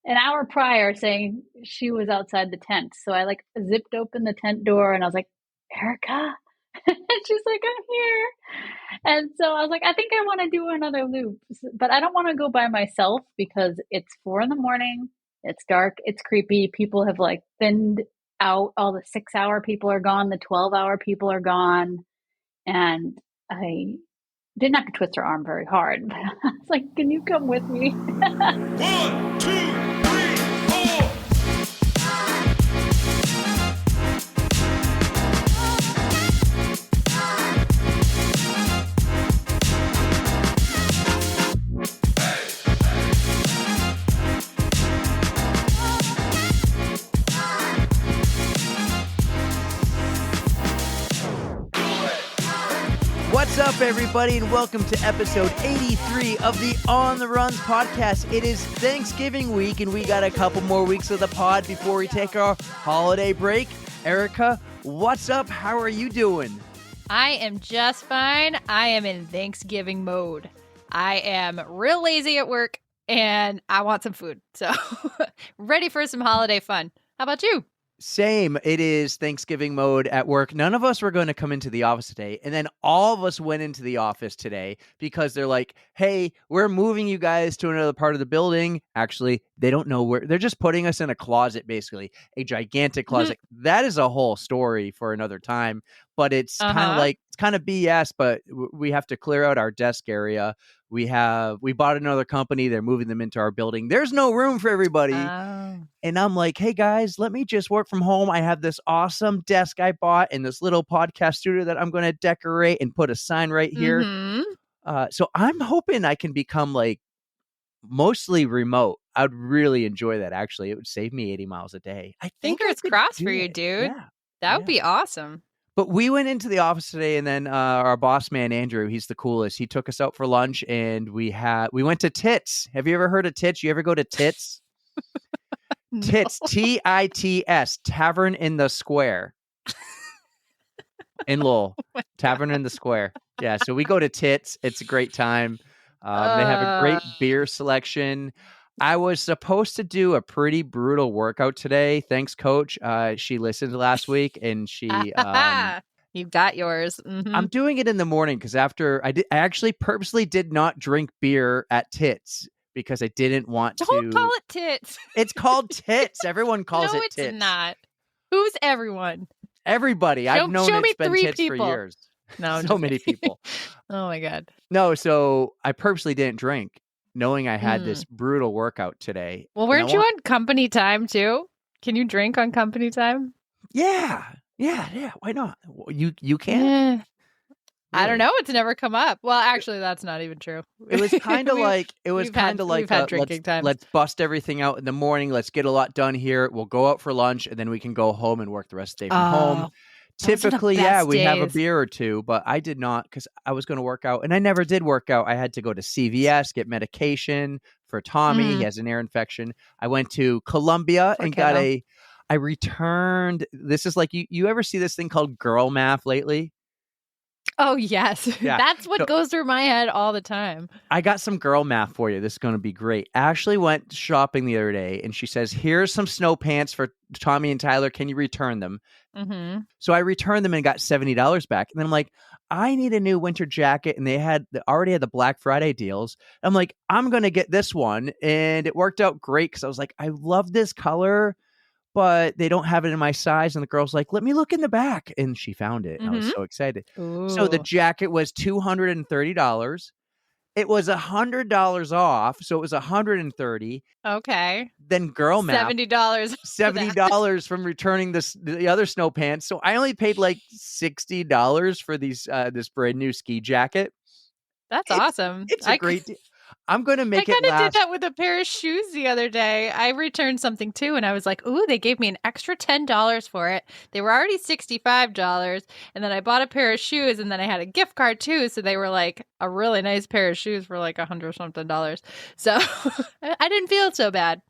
an hour prior saying she was outside the tent. So I like zipped open the tent door and I was like, Erika? And she's like, I'm here. And so I was like, I think I want to do another loop, but I don't want to go by myself because it's 4 a.m. It's dark. It's creepy. People have like thinned out. All the 6 hour people are gone. The 12 hour people are gone. And I didn't have to twist her arm very hard, but I was like, can you come with me? 1, 2, 3, 4. What's up, everybody, and welcome to episode 83 of the On the Runs podcast. It is Thanksgiving week, and we got a couple more weeks of the pod before we take our holiday break. Erika, what's up? How are you doing? I am just fine. I am in Thanksgiving mode. I am real lazy at work, and I want some food. So, ready for some holiday fun. How about you? Same. It is Thanksgiving mode at work. None of us were going to come into the office today. And then all of us went into the office today because they're like, hey, we're moving you guys to another part of the building. Actually, they don't know where. They're just putting us in a closet, basically, a gigantic closet. That is a whole story for another time. But it's kind of like, it's kind of BS, but we have to clear out our desk area. We bought another company. They're moving them into our building. There's no room for everybody. And I'm like, hey guys, let me just work from home. I have this awesome desk I bought in this little podcast studio that I'm going to decorate and put a sign right here. So I'm hoping I can become like mostly remote. I'd really enjoy that. Actually, it would save me 80 miles a day. I think Fingers crossed for you, dude. Yeah. That would be awesome. But we went into the office today, and then our boss man, Andrew, he's the coolest. He took us out for lunch, and we went to TITS. Have you ever heard of TITS? You ever go to TITS? No. TITS, TITS, Tavern in the Square. In Lowell, Tavern in the Square. Yeah, so we go to TITS. It's a great time. They have a great beer selection. I was supposed to do a pretty brutal workout today. Thanks, Coach. She listened last week, and she you got yours. I'm doing it in the morning because after I actually purposely did not drink beer at TITS because I didn't want to. Don't call it TITS. It's called TITS. Everyone calls it TITS. No, it's not. Who's everyone? Everybody. I've known it's been TITS for years. No, so many people. Oh my God. No, so I purposely didn't drink, knowing I had this brutal workout today. Well, weren't you on company time too? Can you drink on company time? Yeah. Why not? You can. I don't know. It's never come up. Well, actually, that's not even true. It was kind of like we've had drinking time. Let's bust everything out in the morning. Let's get a lot done here. We'll go out for lunch, and then we can go home and work the rest of the day from home. Typically, we have a beer or two, but I did not because I was going to work out, and I never did work out. I had to go to CVS, get medication for Tommy. He has an ear infection. I went to Columbia and I returned. This is like, you ever see this thing called girl math lately? Oh, yes. Yeah. That's what goes through my head all the time. I got some girl math for you. This is going to be great. Ashley went shopping the other day, and she says, here's some snow pants for Tommy and Tyler. Can you return them? So I returned them and got $70 back. And then I'm like, I need a new winter jacket. And they already had the Black Friday deals. I'm like, I'm going to get this one. And it worked out great because I was like, I love this color, but they don't have it in my size. And the girl's like, let me look in the back. And she found it. And I was so excited. Ooh. So the jacket was $230. It was $100 off. So it was $130. Okay. Then girl math. $70. $70 from returning the other snow pants. So I only paid like $60 for this brand new ski jacket. That's awesome. It's a great deal. I'm going to make it last. I kind of did that with a pair of shoes the other day. I returned something too, and I was like, ooh, they gave me an extra $10 for it. They were already $65, and then I bought a pair of shoes, and then I had a gift card too, so they were like a really nice pair of shoes for like $100 something. So I didn't feel so bad.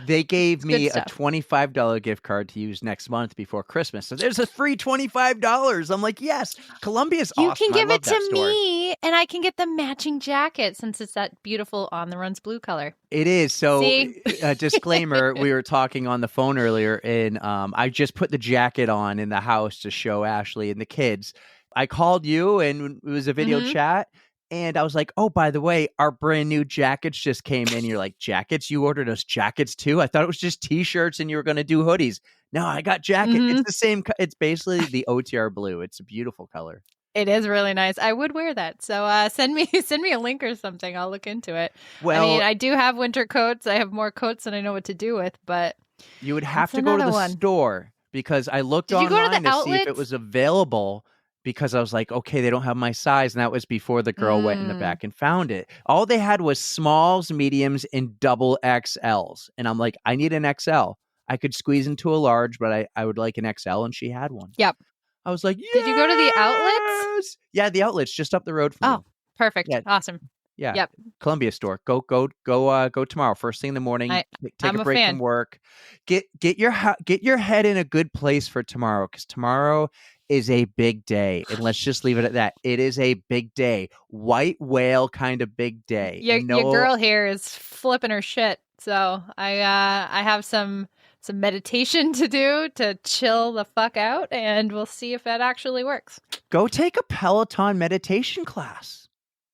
They gave me a stuff. $25 gift card to use next month before Christmas. So there's a free $25. I'm like, yes, Columbia's You awesome. can give I love it that to store. me, and I can get the matching jacket since it's that beautiful On the Run's blue color. It is. So, See? disclaimer, we were talking on the phone earlier, and I just put the jacket on in the house to show Ashley and the kids. I called you, and it was a video Mhm. chat, and I was like, oh, by the way, our brand new jackets just came in. You're like, jackets? You ordered us jackets too? I thought it was just T-shirts and you were going to do hoodies. No, I got jacket. It's Mhm. the same. It's basically the OTR blue. It's a beautiful color. It is really nice. I would wear that. So send me a link or something. I'll look into it. Well, I mean, I do have winter coats. I have more coats than I know what to do with, but you would have that's to go to another the one. store because I looked Did you go to online the to see if it outlets? was available because I was like, okay, they don't have my size. And that was before the girl went in the back and found it. All they had was smalls, mediums, and double XLs. And I'm like, I need an XL. I could squeeze into a large, but I would like an XL. And she had one. Yep. I was like, yes! Did you go to the outlets? Yeah, the outlet's just up the road from Oh, you. perfect. Yeah. Awesome. Yeah. Yep. Columbia store. Go tomorrow. First thing in the morning. Take I'm a a break fan. from work. Get your head in a good place for tomorrow because tomorrow is a big day. And let's just leave it at that. It is a big day. White whale kind of big day. Your girl here is flipping her shit. So I have some meditation to do to chill the fuck out, and we'll see if that actually works. Go take a Peloton meditation class.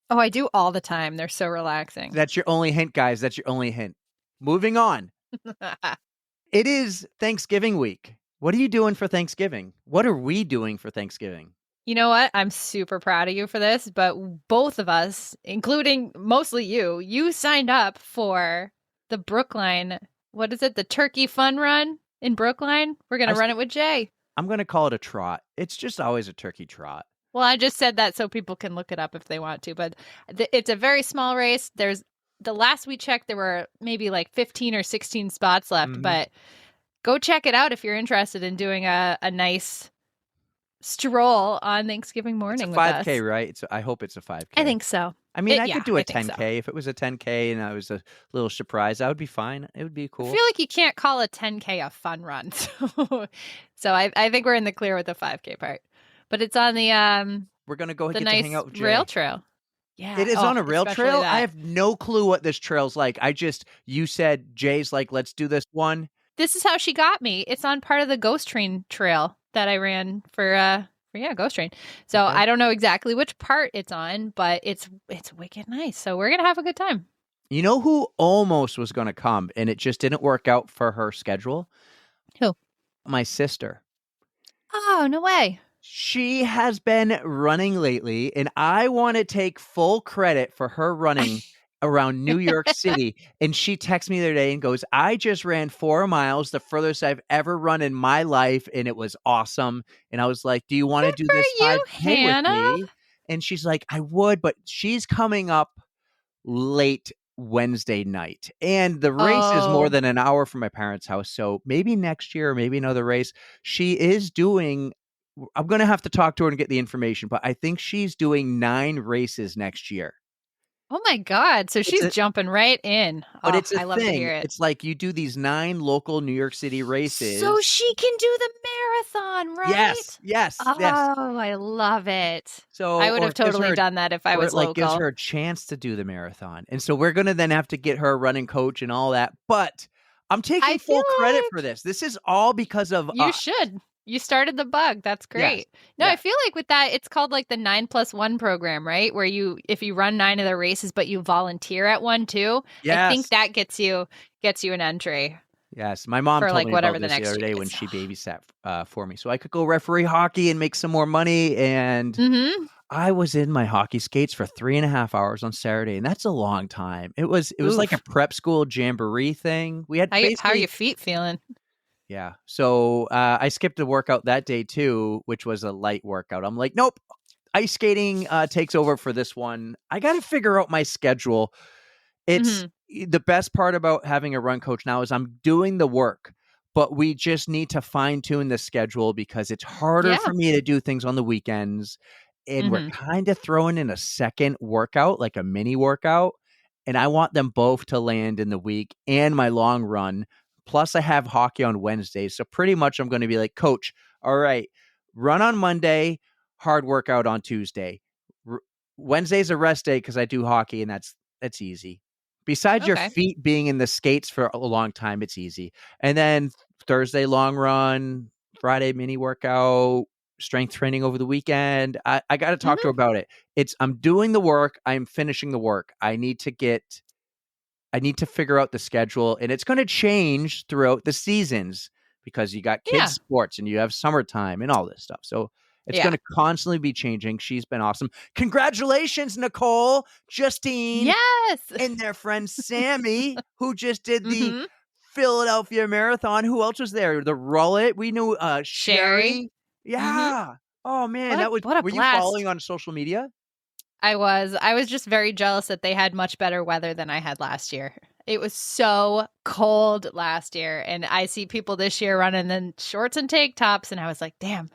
Oh, I do all the time. They're so relaxing. That's your only hint, guys. That's your only hint. Moving on. It is Thanksgiving week. What are you doing for Thanksgiving? What are we doing for Thanksgiving? You know what? I'm super proud of you for this, but both of us, including mostly you signed up for the Brookline, what is it? The Turkey Fun Run in Brookline? We're going to run it with Jay. I'm going to call it a trot. It's just always a turkey trot. Well, I just said that so people can look it up if they want to, but it's a very small race. There's the last we checked, there were maybe like 15 or 16 spots left, but go check it out if you're interested in doing a nice stroll on Thanksgiving morning. It's a 5K, right? I hope it's a 5K. I think so. I mean, I could do a I think 10K. so. If it was a 10K and I was a little surprised, that would be fine. It would be cool. I feel like you can't call a 10K a fun run. So I think we're in the clear with the 5K part. But it's on the we're going to go the get nice to hang out with Jay. rail trail. Yeah. It is on a rail trail? That. I have no clue what this trail's like. You said Jay's like, let's do this one. This is how she got me. It's on part of the Ghost Train trail that I ran for Ghost Train. So Okay. I don't know exactly which part it's on, but it's wicked nice. So we're gonna have a good time. You know who almost was going to come and it just didn't work out for her schedule? Who? My sister. Oh, no way. She has been running lately, and I want to take full credit for her running around New York City. And she texted me the other day and goes, I just ran 4 miles, the furthest I've ever run in my life, and it was awesome. And I was like, do you want to do for this you, 5K with Hannah. me? And she's like, I would, but she's coming up late Wednesday night. And the race is more than an hour from my parents' house. So maybe next year, or maybe another race. She is doing, I'm going to have to talk to her and get the information, but I think she's doing 9 races next year. Oh my God. So she's jumping right in. But it's a I love thing. to hear it. It's like you do these 9 local New York City races. So she can do the marathon, right? Yes. Oh, I love it. So I would have totally done that if I was local. local. Gives her a chance to do the marathon. And so we're going to then have to get her a running coach and all that. But I'm taking full credit for this. This is all because of You should. You started the bug. That's great. Yes. No, I feel like with that, it's called like the 9+1 program, right? Where if you run 9 of the races, but you volunteer at one too. Yes. I think that gets you an entry. Yes, my mom for told like me whatever about the this next the other day year when is. she babysat for me, so I could go referee hockey and make some more money. And I was in my hockey skates for 3.5 hours on Saturday, and that's a long time. It was like a prep school jamboree thing. We had How are your feet feeling? Yeah. So I skipped a workout that day too, which was a light workout. I'm like, nope, ice skating takes over for this one. I got to figure out my schedule. It's the best part about having a run coach now is I'm doing the work, but we just need to fine tune the schedule because it's harder for me to do things on the weekends. And we're kind of throwing in a second workout, like a mini workout. and I want them both to land in the week and my long run. Plus, I have hockey on Wednesday. So pretty much I'm going to be like, Coach, all right, run on Monday, hard workout on Tuesday. Wednesday's a rest day because I do hockey, and that's easy. Besides your Okay. feet being in the skates for a long time, it's easy. And then Thursday, long run, Friday, mini workout, strength training over the weekend. I got to talk to her about it. I'm doing the work. I'm finishing the work. I need to figure out the schedule, and it's going to change throughout the seasons because you got kids Yeah. sports and you have summertime and all this stuff. So it's going to constantly be changing. She's been awesome. Congratulations, Nicole, Justine, Yes. and their friend Sammy, who just did the Philadelphia Marathon. Who else was there? The Rullet. We knew Sherry. Yeah. Oh man, What a were you blast. following on social media? I was just very jealous that they had much better weather than I had last year. It was so cold last year, and I see people this year running in shorts and tank tops, and I was like, damn,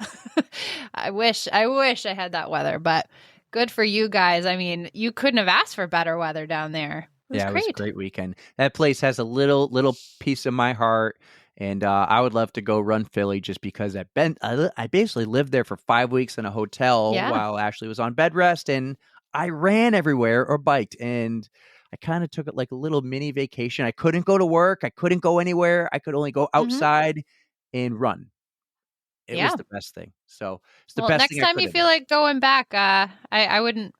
I wish I had that weather, but good for you guys. I mean, you couldn't have asked for better weather down there. It was It great. was a great weekend. That place has a little piece of my heart, and I would love to go run Philly just because I basically lived there for 5 weeks in a hotel while Ashley was on bed rest, and I ran everywhere or biked, and I kind of took it like a little mini vacation. I couldn't go to work. I couldn't go anywhere. I could only go outside and run. It was the best thing. So it's the best next thing I time could you have feel done. like going back, I wouldn't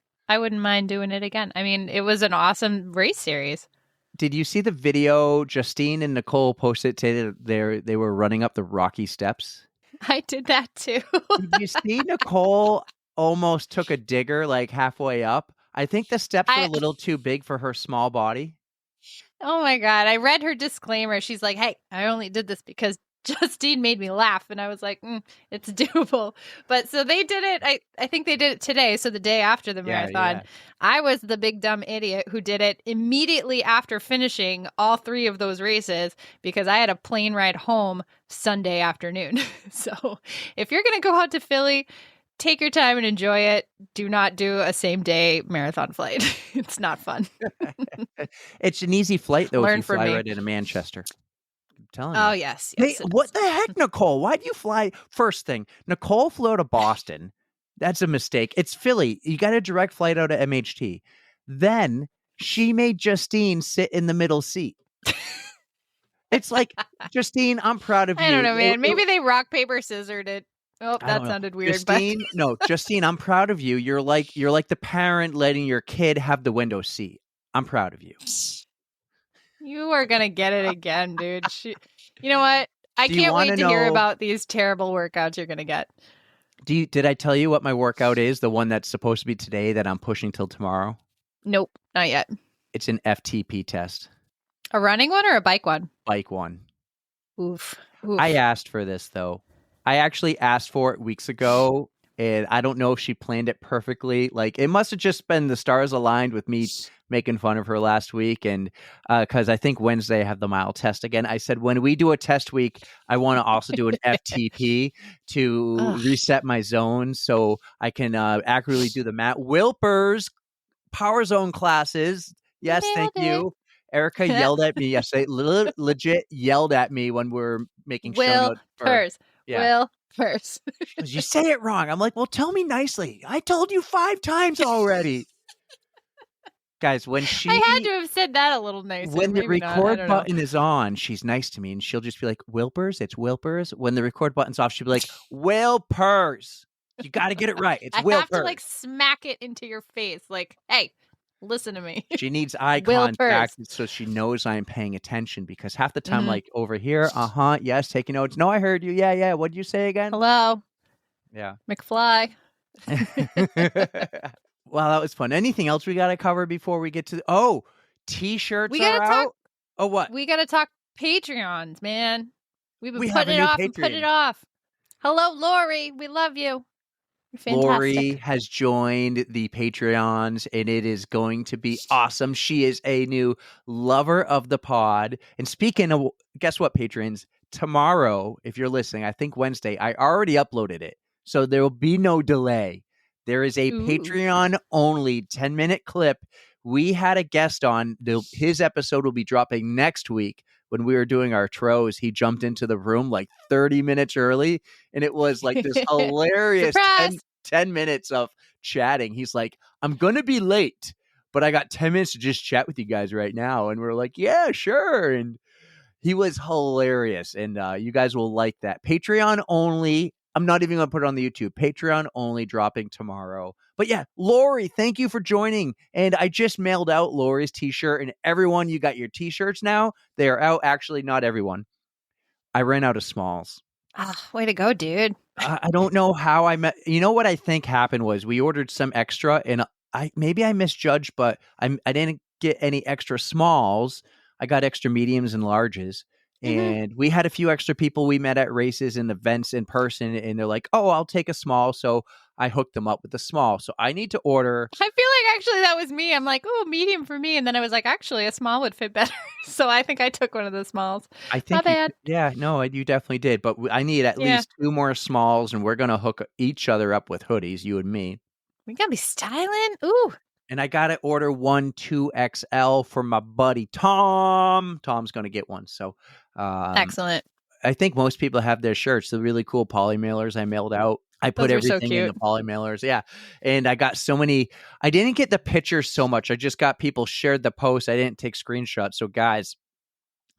mind doing it again. I mean, it was an awesome race series. Did you see the video Justine and Nicole posted today? They were running up the rocky steps. I did that too. Did you see Nicole almost took a digger like halfway up? I think the steps were a little too big for her small body. Oh my God. I read her disclaimer. She's like, hey, I only did this because Justine made me laugh. And I was like, it's doable. But so they did it. I think they did it today. So the day after the marathon, I was the big dumb idiot who did it immediately after finishing all 3 of those races because I had a plane ride home Sunday afternoon. So if you're going to go out to Philly, take your time and enjoy it. Do not do a same day marathon flight. It's not fun. It's an easy flight though. Learn if you from fly me. right into Manchester. I'm telling you. Oh, yes. Hey, what the heck, Nicole? Why'd you fly? First thing, Nicole flew to Boston. That's a mistake. It's Philly. You got a direct flight out of MHT. Then she made Justine sit in the middle seat. It's like, Justine, I'm proud of you. I don't know, man. Maybe they rock, paper, scissored it. Oh, that sounded weird. Justine, no, Justine, I'm proud of you. You're like the parent letting your kid have the window seat. I'm proud of you. You are gonna get it again, dude. You know what? I can't wait to hear about these terrible workouts you're gonna get. Did I tell you what my workout is? The one that's supposed to be today that I'm pushing till tomorrow? Nope, not yet. It's an FTP test. A running one or a bike one? Bike one. Oof. I asked for this though. I actually asked for it weeks ago, and I don't know if she planned it perfectly. Like, it must have just been the stars aligned with me making fun of her last week. And because I think Wednesday I have the mile test again. I said, when we do a test week, I want to also do an FTP to reset my zone so I can accurately do the math. Wilper's Power Zone classes. Yes, thank you. Erika yelled at me yesterday. Legit yelled at me when we were making show notes. Will Purse. You say it wrong. I'm like, well, tell me nicely. I told you 5 times already. Guys, when I had to have said that a little nicer. When the record button is on, she's nice to me, and she'll just be like, Wilpers, it's Wilpers. When the record button's off, she'll be like, Wilpers. You got to get it right. It's Wilpers. I have to like smack it into your face. Like, hey, listen to me. She needs eye contact so she knows I'm paying attention, because half the time, like over here, yes, taking notes. No, I heard you. Yeah. What'd you say again? Hello. Yeah. McFly. Wow, that was fun. Anything else we got to cover before we get to T-shirts are out? Oh, what? We got to talk Patreons, man. We've been putting it off and putting it off. Hello, Lori. We love you. You're fantastic. Lori has joined the Patreons, and it is going to be awesome. She is a new lover of the pod. And speaking of, guess what, patrons? Tomorrow, if you're listening, I think Wednesday, I already uploaded it, so there will be no delay. There is a Patreon-only 10-minute clip We had a guest on. His episode will be dropping next week. When we were doing our Tros, he jumped into the room like 30 minutes early, and it was like this hilarious Surprise! 10 minutes of chatting. He's like, I'm going to be late, but I got 10 minutes to just chat with you guys right now. And we're like, yeah, sure. And he was hilarious, and you guys will like that. Patreon only. I'm not even going to put it on the YouTube. Patreon only, dropping tomorrow. But yeah, Lori, thank you for joining. And I just mailed out Lori's t-shirt, and everyone, you got your t-shirts now. They are out. Actually, not everyone. I ran out of smalls. Way to go, dude. I don't know how I met. You know what I think happened was we ordered some extra, and maybe I misjudged, but I didn't get any extra smalls. I got extra mediums and larges. And we had a few extra people we met at races and events in person, and they're like, oh, I'll take a small. So I hooked them up with a small. So I need to order. I feel like actually that was me. I'm like, oh, medium for me. And then I was like, actually, a small would fit better. So I think I took one of the smalls. I think My bad. You definitely did. But I need at least 2 more smalls, and we're going to hook each other up with hoodies, you and me. We got to be styling. Ooh. And I got to order 1 2XL for my buddy Tom. Tom's going to get one. So Excellent. I think most people have their shirts. The really cool poly mailers I mailed out. I put Those were so everything in the cute. poly mailers. Yeah. And I got so many. I didn't get the pictures so much. I just got people shared the post. I didn't take screenshots. So guys,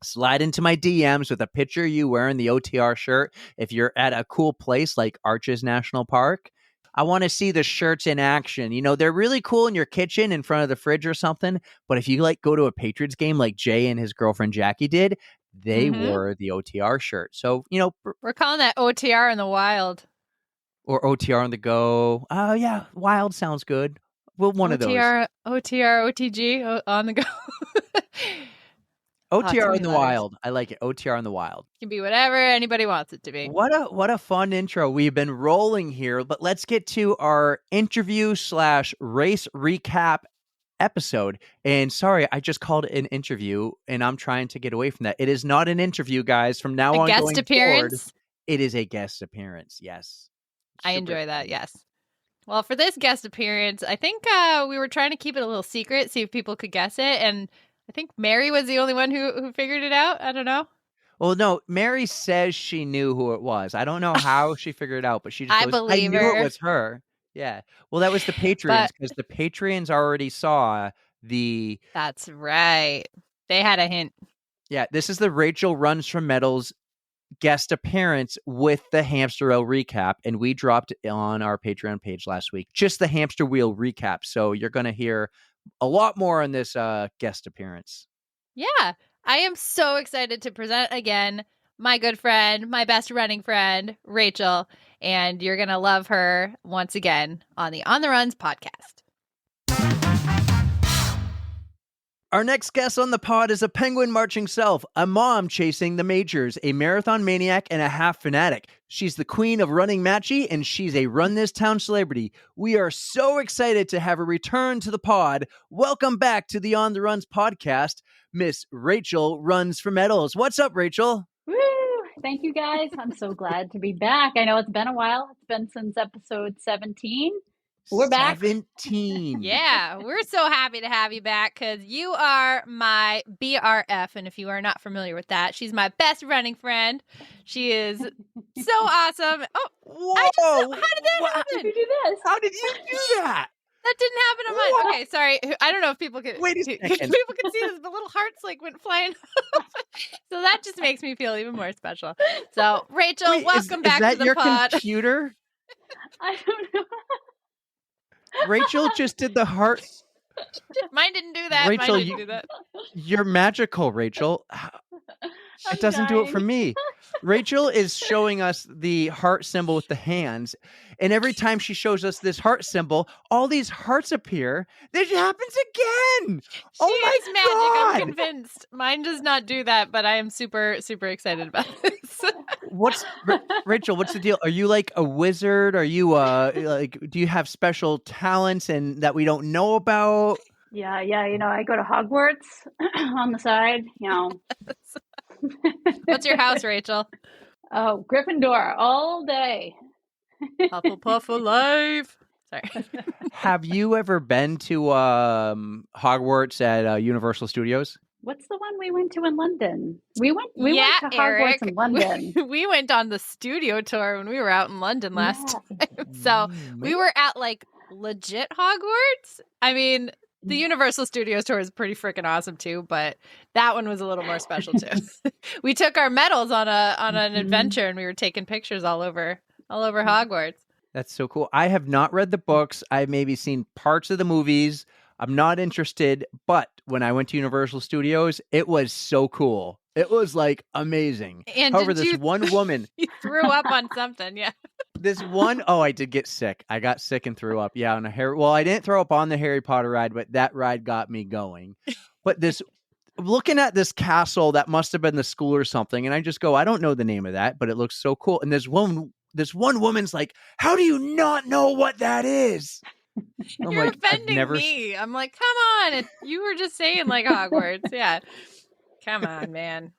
slide into my DMs with a picture of you wearing the OTR shirt. If you're at a cool place like Arches National Park, I want to see the shirts in action. You know, they're really cool in your kitchen in front of the fridge or something. But if you like go to a Patriots game like Jay and his girlfriend Jackie did, they wore the OTR shirt. So, you know, we're calling that OTR in the wild. Or OTR on the go. Oh, yeah. Wild sounds good. Well, one of those. OTR, OTG on the go. OTR in the wild. I like it. OTR in the wild. Can be whatever anybody wants it to be. What a fun intro. We've been rolling here, but let's get to our interview / race recap episode. And sorry, I just called it an interview, and I'm trying to get away from that. It is not an interview, guys. From now on, guest going appearance. Forward, it is a guest appearance. Yes. I enjoy that. Yes. Well, for this guest appearance, I think we were trying to keep it a little secret, see if people could guess it. And I think Mary was the only one who figured it out. I don't know. Well, no, Mary says she knew who it was. I don't know how she figured it out, but she just goes, believe I knew her. it was her. Yeah. Well, that was the Patreons, because the Patreons already saw the... That's right. They had a hint. Yeah, this is the Rachel Runs for Medals guest appearance with the Hamster Wheel recap, and we dropped it on our Patreon page last week. Just the Hamster Wheel recap. So you're going to hear a lot more on this guest appearance. Yeah, I am so excited to present again my good friend, my best running friend, Rachel, and you're going to love her once again on the On the Runs podcast. Our next guest on the pod is a penguin marching self, a mom chasing the majors, a marathon maniac, and a half fanatic. She's the queen of running matchy, and she's a Run This Town celebrity. We are so excited to have her return to the pod. Welcome back to the On the Runs podcast, Miss Rachel Runs for Medals. What's up, Rachel? Woo! Thank you, guys. I'm so glad to be back. I know it's been a while. It's been since episode 17. We're back. 17. Yeah, we're so happy to have you back because you are my BRF. And if you are not familiar with that, she's my best running friend. She is so awesome. Oh, whoa! How did that happen? How did you do this? How did you do that? That didn't happen on mine. Okay, sorry. I don't know if people can Wait a second. People can see this. The little hearts like went flying. So that just makes me feel even more special. So Rachel, welcome back is that to the your pod. Computer? I don't know. Rachel just did the heart. Mine didn't do that. Rachel, Mine didn't do that. You're magical, Rachel. It doesn't do it for me. Rachel is showing us the heart symbol with the hands. And every time she shows us this heart symbol, all these hearts appear. This happens again. Oh my She is magic. God. I'm convinced. Mine does not do that, but I am super, super excited about this. Rachel, what's the deal? Are you like a wizard? Are you like, do you have special talents and that we don't know about? Yeah. You know, I go to Hogwarts on the side, you know. What's your house, Rachel? Oh, Gryffindor all day. Hufflepuff alive. Sorry. Have you ever been to Hogwarts at Universal Studios? What's the one we went to in London? We went to Hogwarts Eric. in London. We went on the studio tour when we were out in London last Yeah. time. So we were at like legit Hogwarts. I mean, the Universal Studios tour is pretty freaking awesome too, but that one was a little more special too. We took our medals on an adventure and we were taking pictures all over Hogwarts. That's so cool. I have not read the books. I've maybe seen parts of the movies. I'm not interested, but when I went to Universal Studios, it was so cool. It was like amazing. And However, this one woman, you threw up on something, yeah. I did get sick. I got sick and threw up. Yeah, on I didn't throw up on the Harry Potter ride, but that ride got me going. But looking at this castle that must have been the school or something, and I just go, I don't know the name of that, but it looks so cool. And this one woman's like, how do you not know what that is? You're offending me. I'm like, come on. You were just saying like Hogwarts. Yeah. Come on, man.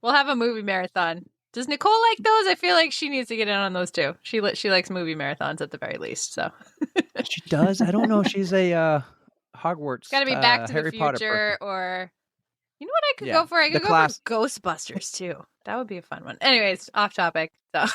We'll have a movie marathon. Does Nicole like those? I feel like she needs to get in on those too. She likes movie marathons at the very least. So she does. I don't know. She's a Hogwarts. It's got to be Back to Harry the Potter Future, or you know what I could go for? I could go for Ghostbusters too. That would be a fun one. Anyways, off topic. So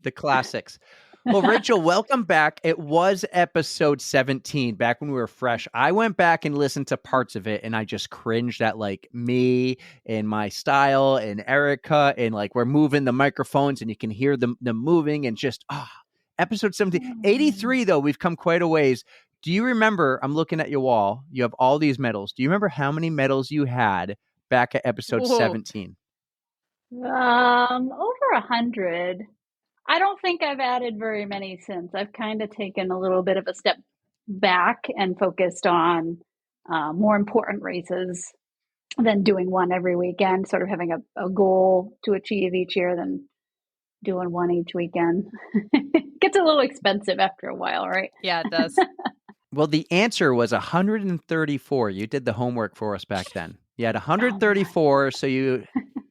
the classics. Well, Rachel, welcome back. It was episode 17, back when we were fresh. I went back and listened to parts of it, and I just cringed at like me and my style and Erika, and like we're moving the microphones, and you can hear them moving, and just episode 17. 83, though, we've come quite a ways. Do you remember? I'm looking at your wall. You have all these medals. Do you remember how many medals you had back at episode 17? Over 100. I don't think I've added very many since. I've kind of taken a little bit of a step back and focused on more important races than doing one every weekend, sort of having a goal to achieve each year than doing one each weekend. It gets a little expensive after a while, right? Yeah, it does. Well, the answer was 134. You did the homework for us back then. You had 134, so you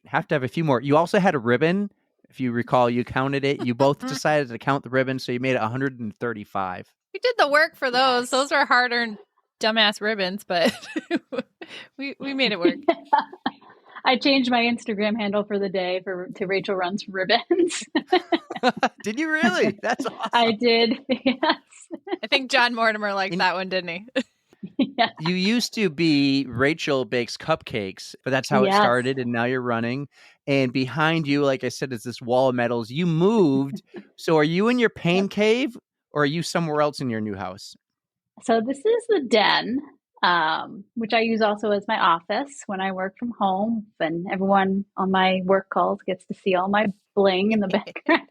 have to have a few more. You also had a ribbon. If you recall, you counted it. You both decided to count the ribbon, so you made it 135. We did the work for those. Yes. Those are hard-earned dumbass ribbons, but we made it work. I changed my Instagram handle for the day to Rachel Runs Ribbons. Did you really? That's awesome. I did, yes. I think John Mortimer liked that one, didn't he? Yeah. You used to be Rachel Bakes Cupcakes, but that's how it started, and now you're running. And behind you, like I said, is this wall of medals. You moved. So are you in your pain cave, or are you somewhere else in your new house? So this is the den, which I use also as my office when I work from home. And everyone on my work calls gets to see all my bling in the background.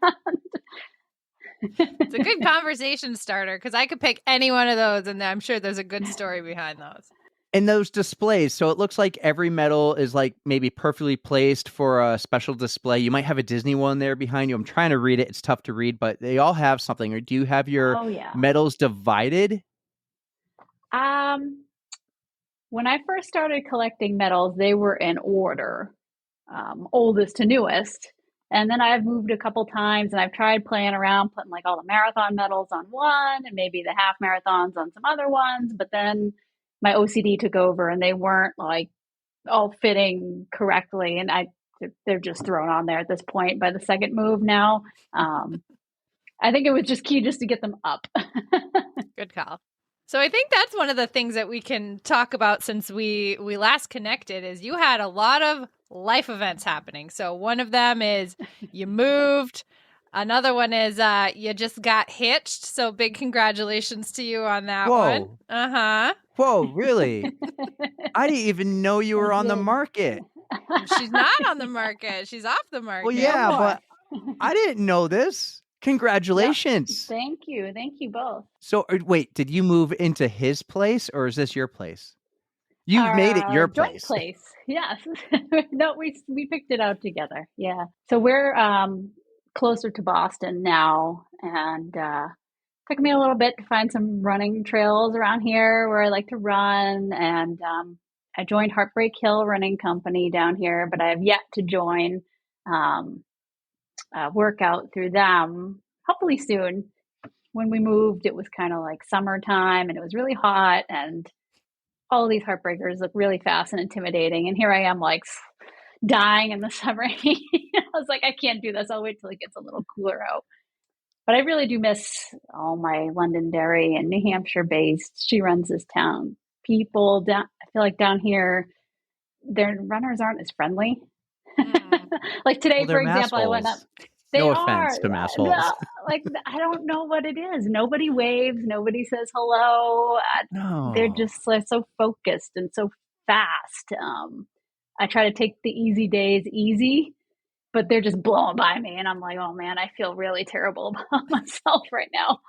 It's a good conversation starter because I could pick any one of those, and I'm sure there's a good story behind those. And those displays, so it looks like every medal is like maybe perfectly placed for a special display. You might have a Disney one there behind you. I'm trying to read it. It's tough to read, but they all have something. Or do you have your medals divided? When I first started collecting medals, they were in order, oldest to newest. And then I've moved a couple times, and I've tried playing around, putting like all the marathon medals on one and maybe the half marathons on some other ones. But then my OCD took over, and they weren't like all fitting correctly. And they're just thrown on there at this point by the second move now. I think it was just key just to get them up. Good call. So I think that's one of the things that we can talk about since we last connected is you had a lot of life events happening. So one of them is you moved. Another one is you just got hitched. So big congratulations to you on that one. Uh-huh. Whoa, really? I didn't even know you were on the market. She's not on the market. She's off the market. Well, yeah, but I didn't know this. Congratulations. Yeah. Thank you. Thank you both. So wait, did you move into his place, or is this your place? You've made it your place. Place. Yes. No, we picked it out together. Yeah. So we're closer to Boston now, and took me a little bit to find some running trails around here where I like to run. And I joined Heartbreak Hill Running Company down here, but I have yet to join workout through them. Hopefully soon. when we moved, it was kind of like summertime and it was really hot and all of these heartbreakers look really fast and intimidating. And here I am like dying in the summer heat. I was like, I can't do this. I'll wait till it gets a little cooler out. But I really do miss all my Londonderry and New Hampshire based. She runs this town. People down, I feel like down here, their runners aren't as friendly. Like today, Well, for they're example, I went up. massholes. They No are. offense to massholes. Like, I don't know what it is. Nobody waves. Nobody says hello. They're No. just like, so focused and so fast. I try to take the easy days easy, but they're just blowing by me. And I'm like, oh man, I feel really terrible about myself right now.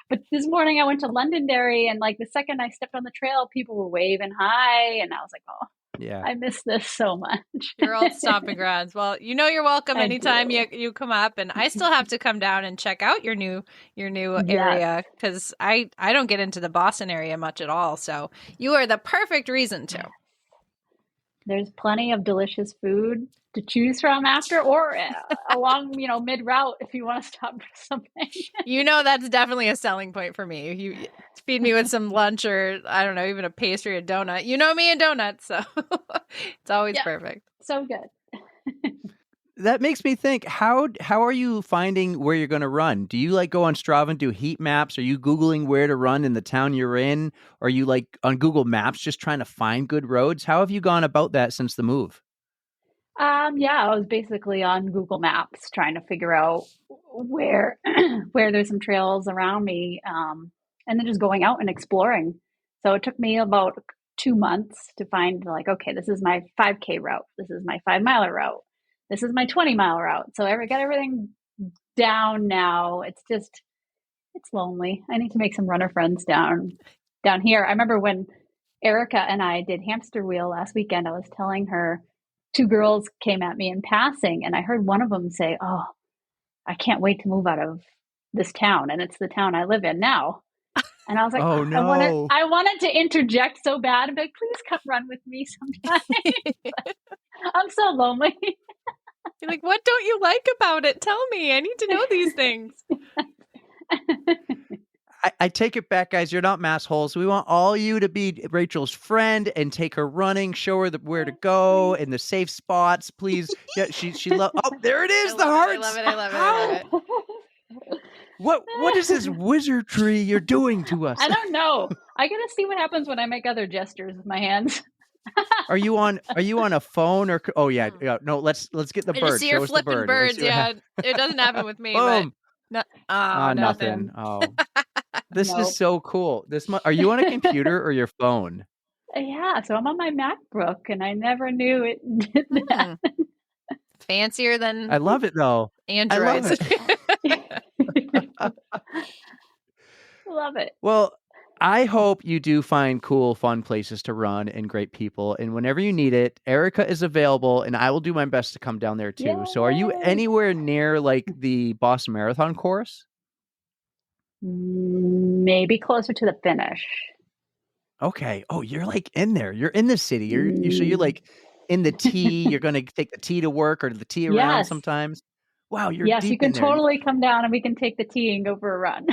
But this morning I went to Londonderry and like the second I stepped on the trail, people were waving hi. And I was like, oh, Yeah. I miss this so much. Your old stomping grounds. Well, you know you're welcome I anytime do. you come up, and I still have to come down and check out your new Yes. area because I don't get into the Boston area much at all. So you are the perfect reason to. There's plenty of delicious food to choose from after or along, mid route if you want to stop for something. You know that's definitely a selling point for me. You feed me with some lunch or I don't know, even a pastry or donut. You know me and donuts, so it's always Yeah. perfect. So good. That makes me think, how are you finding where you're going to run? Do you like go on Strava and do heat maps? Are you Googling where to run in the town you're in? Or are you like on Google Maps just trying to find good roads? How have you gone about that since the move? Yeah, I was basically on Google Maps trying to figure out where where there's some trails around me, and then just going out and exploring. So it took me about 2 months to find like, okay, this is my 5K route. This is my 5 miler route. This is my 20 mile route. So I got everything down now. It's lonely. I need to make some runner friends down here. I remember when Erika and I did Hamster Wheel last weekend, I was telling her two girls came at me in passing and I heard one of them say, oh, I can't wait to move out of this town. And it's the town I live in now. And I was like, Oh, no. I wanted to interject so bad and be like, please come run with me sometime. I'm so lonely. You're like, what don't you like about it? Tell me. I need to know these things. I take it back, guys. You're not mass holes. We want all you to be Rachel's friend and take her running, show her where to go and the safe spots, please. Yeah, she love. Oh, there it is, the hearts. I love it. What is this wizardry you're doing to us? I don't know. I gotta see what happens when I make other gestures with my hands. Are you on a phone or? Oh yeah, no. Let's get the I bird. just see her Show us the flipping bird. birds. Yeah, it doesn't happen with me. Boom. But nothing. Oh, this Nope. is so cool. Are you on a computer or your phone? Yeah, so I'm on my MacBook, and I never knew it did that. Fancier than I love it though. Androids. Love it. Well, I hope you do find cool, fun places to run and great people. And whenever you need it, Erika is available, and I will do my best to come down there too. Yay. So, are you anywhere near like the Boston Marathon course? Maybe closer to the finish. Okay. Oh, you're like in there. You're in the city. So you're like in the T. You're going to take the T to work or the T around Yes. sometimes. Wow, you're Yes, deep you can in there. totally come down and we can take the T and go for a run.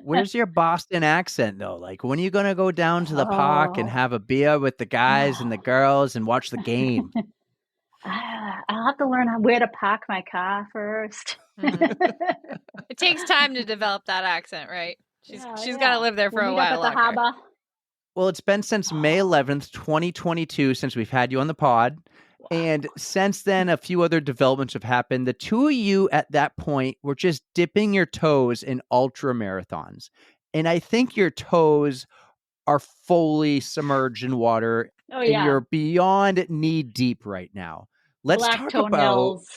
Where's your Boston accent though? Like, when are you going to go down to the park and have a beer with the guys and the girls and watch the game? I'll have to learn where to park my car first. It takes time to develop that accent, right? She's got to live there for a while. At the harbor. Well, it's been since May 11th, 2022, since we've had you on the pod. And since then, a few other developments have happened. The two of you at that point were just dipping your toes in ultra marathons. And I think your toes are fully submerged in water. Oh, and yeah. you're beyond knee deep right now. Let's Black talk toenails.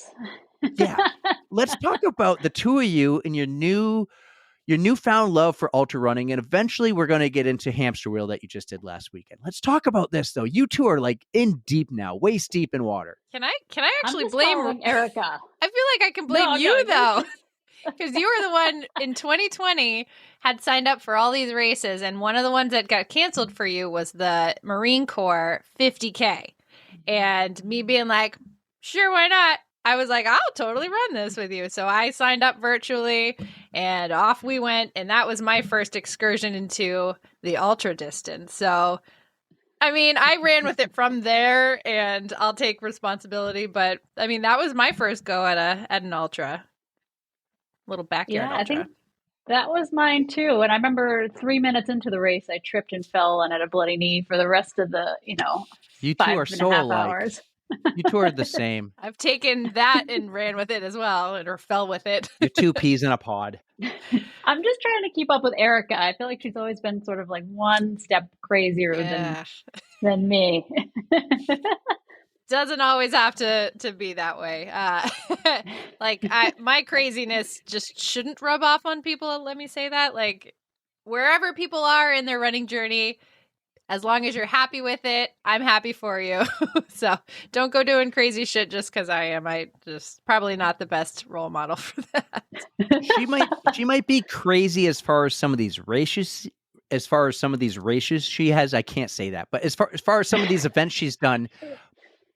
Let's talk about the two of you and your newfound love for ultra running, and eventually we're going to get into Hamster Wheel that you just did last weekend. Let's talk about this though. You two are like in deep now, waist deep in water. Can I actually I'm just blame following Erika? I feel like I can blame you though. Because you were the one in 2020 had signed up for all these races, and one of the ones that got canceled for you was the Marine Corps 50K. And me being like, sure, why not? I was like, I'll totally run this with you. So I signed up virtually, And off we went, and that was my first excursion into the ultra distance. So, I mean, I ran with it from there, and I'll take responsibility. But I mean, that was my first go at an ultra, little backyard Yeah, I ultra. think that was mine too. And I remember 3 minutes into the race, I tripped and fell and had a bloody knee for the rest of the, You two five are and a so half alike. hours. You two are the same. I've taken that and ran with it as well, or fell with it. You're two peas in a pod. I'm just trying to keep up with Erica. I feel like she's always been sort of like one step crazier than me. Doesn't always have to be that way. Like my craziness just shouldn't rub off on people. Let me say that. Like wherever people are in their running journey, as long as you're happy with it, I'm happy for you. So don't go doing crazy shit just because I am. I just probably not the best role model for that. She might be crazy as far as some of these races. As far as some of these races she has, I can't say that. But as far as some of these events she's done,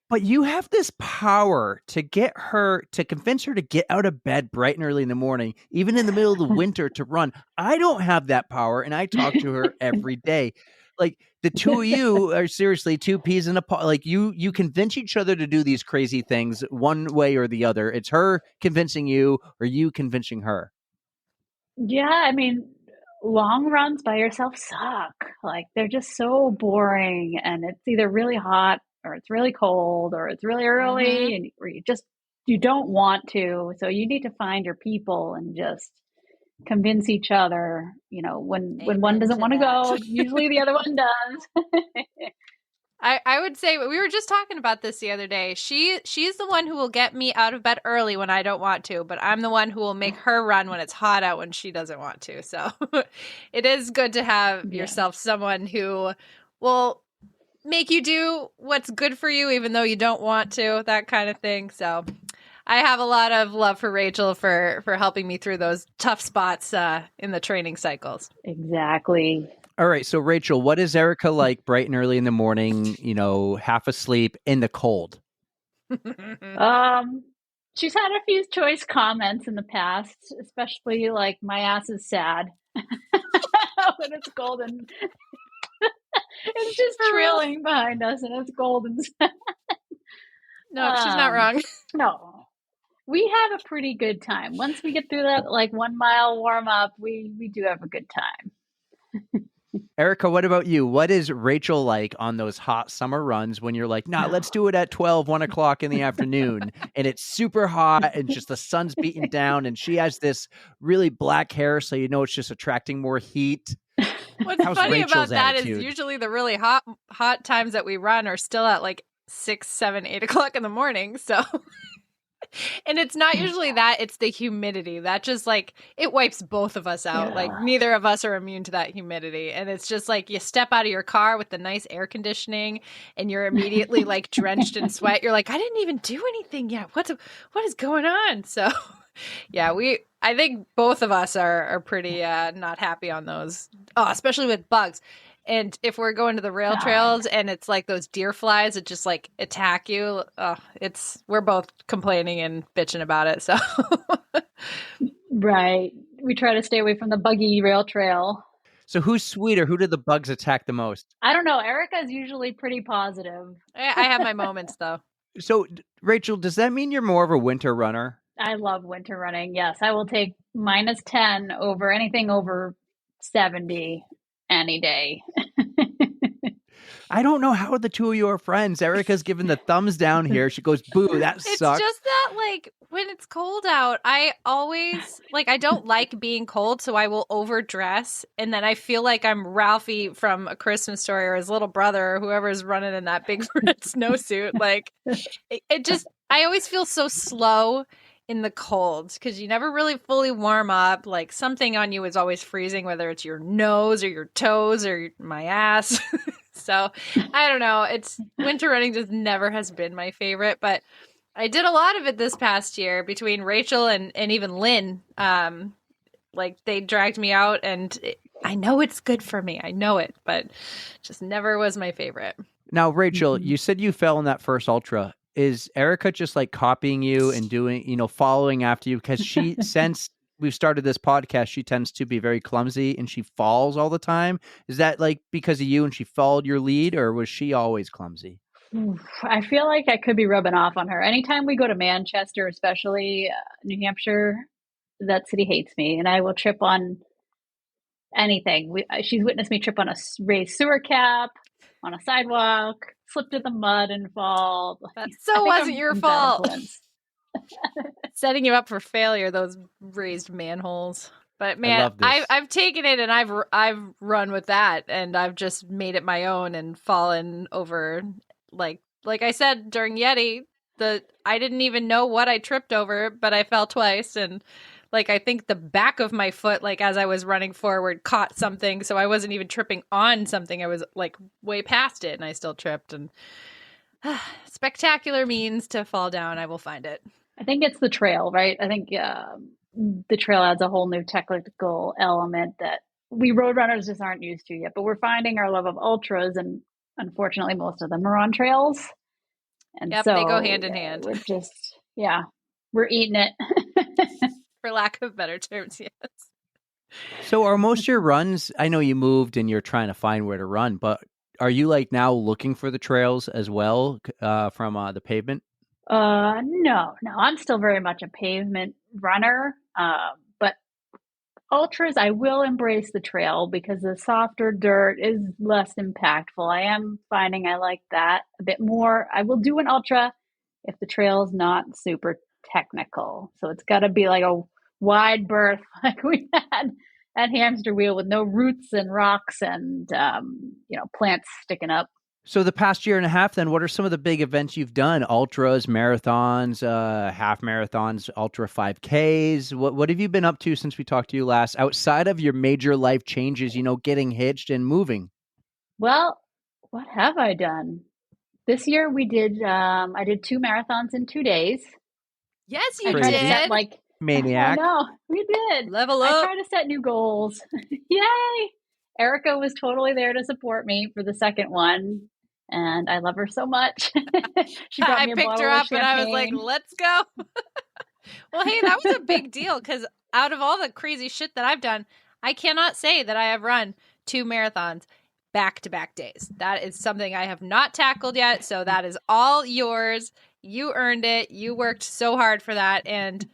but you have this power to convince her to get out of bed bright and early in the morning, even in the middle of the winter, to run. I don't have that power, and I talk to her every day. Like the two of you are seriously two peas in a pod. Like you convince each other to do these crazy things one way or the other. It's her convincing you or you convincing her. Yeah, I mean, long runs by yourself suck. Like they're just so boring, and it's either really hot or it's really cold or it's really early, and or you don't want to. So you need to find your people and just convince each other. When one Amen doesn't to want to that. go, usually the other one does. I would say we were just talking about this the other day. She's the one who will get me out of bed early when I don't want to, but I'm the one who will make her run when it's hot out when she doesn't want to. So it is good to have yourself someone who will make you do what's good for you even though you don't want to, that kind of thing. So I have a lot of love for Rachel for helping me through those tough spots in the training cycles. Exactly. All right. So, Rachel, what is Erika like bright and early in the morning, half asleep in the cold? She's had a few choice comments in the past, especially like my ass is sad when it's golden. It's just trailing behind us and it's golden. No, she's not wrong. No. We have a pretty good time. Once we get through that like 1 mile warm up, we do have a good time. Erika, what about you? What is Rachel like on those hot summer runs when you're like, let's do it at 1 o'clock in the afternoon and it's super hot and just the sun's beating down and she has this really black hair, so it's just attracting more heat. What's funny Rachel's about that attitude? is usually the really hot times that we run are still at like 6, 7, 8 o'clock in the morning. So and it's not usually that, it's the humidity that just like it wipes both of us out. Like neither of us are immune to that humidity, and it's just like you step out of your car with the nice air conditioning and you're immediately like drenched in sweat. You're like, I didn't even do anything yet, what is going on? So yeah, I think both of us are pretty not happy on those, especially with bugs. And if we're going to the rail trails and it's like those deer flies that just like attack you, we're both complaining and bitching about it. So Right. We try to stay away from the buggy rail trail. So who's sweeter? Who did the bugs attack the most? I don't know. Erica's usually pretty positive. I have my moments though. So Rachel, does that mean you're more of a winter runner? I love winter running. Yes, I will take -10 over anything over 70 any day. I don't know how the two of you are friends. Erika's giving the thumbs down here. She goes, boo, that sucks. It's just that, like, when it's cold out, I always, like, I don't like being cold, so I will overdress, and then I feel like I'm Ralphie from A Christmas Story or his little brother or whoever's running in that big red snowsuit. Like, it just, I always feel so slow in the cold because you never really fully warm up. Like, something on you is always freezing, whether it's your nose or your toes or my ass. So I don't know. It's winter running just never has been my favorite, but I did a lot of it this past year between Rachel and even Lynn. Like they dragged me out and I know it's good for me. I know it, but just never was my favorite. Now, Rachel, you said you fell in that first ultra. Is Erika just like copying you and doing, following after you? Because she sensed we've started this podcast, she tends to be very clumsy and she falls all the time. Is that like because of you and she followed your lead, or was she always clumsy? Oof, I feel like I could be rubbing off on her. Anytime we go to Manchester, especially New Hampshire, that city hates me, and I will trip on anything. She's witnessed me trip on a raised sewer cap, on a sidewalk, slip to the mud and fall. That I so think wasn't I'm your in bad fault. influence. Setting you up for failure, those raised manholes. But I man, love this. I've taken it and I've run with that, and I've just made it my own and fallen over like I said during Yeti, I didn't even know what I tripped over, but I fell twice, and like I think the back of my foot, like as I was running forward, caught something, so I wasn't even tripping on something. I was like way past it, and I still tripped. And spectacular means to fall down. I will find it. I think it's the trail, right? I think the trail adds a whole new technical element that we road runners just aren't used to yet. But we're finding our love of ultras, and unfortunately, most of them are on trails. And Yep, so they go hand in hand. we're just, we're eating it. For lack of better terms, yes. So are most of your runs, I know you moved and you're trying to find where to run, but are you like now looking for the trails as well from the pavement? No, I'm still very much a pavement runner. But ultras, I will embrace the trail because the softer dirt is less impactful. I am finding I like that a bit more. I will do an ultra if the trail is not super technical. So it's got to be like a wide berth like we had at Hamster Wheel with no roots and rocks and, plants sticking up. So the past year and a half, then, what are some of the big events you've done? Ultras, marathons, half marathons, ultra 5Ks. What have you been up to since we talked to you last, outside of your major life changes, getting hitched and moving? Well, what have I done? This year we did, I did 2 marathons in 2 days. Yes, you I tried to Crazy. set did. Maniac. I know, we did. Level I up. tried to set new goals. Yay! Erika was totally there to support me for the second one, and I love her so much. She brought I me a picked bottle her of up and I was like, champagne. let's go. Well, hey, that was a big deal because out of all the crazy shit that I've done, I cannot say that I have run 2 marathons back-to-back days. That is something I have not tackled yet, so that is all yours. You earned it. You worked so hard for that. And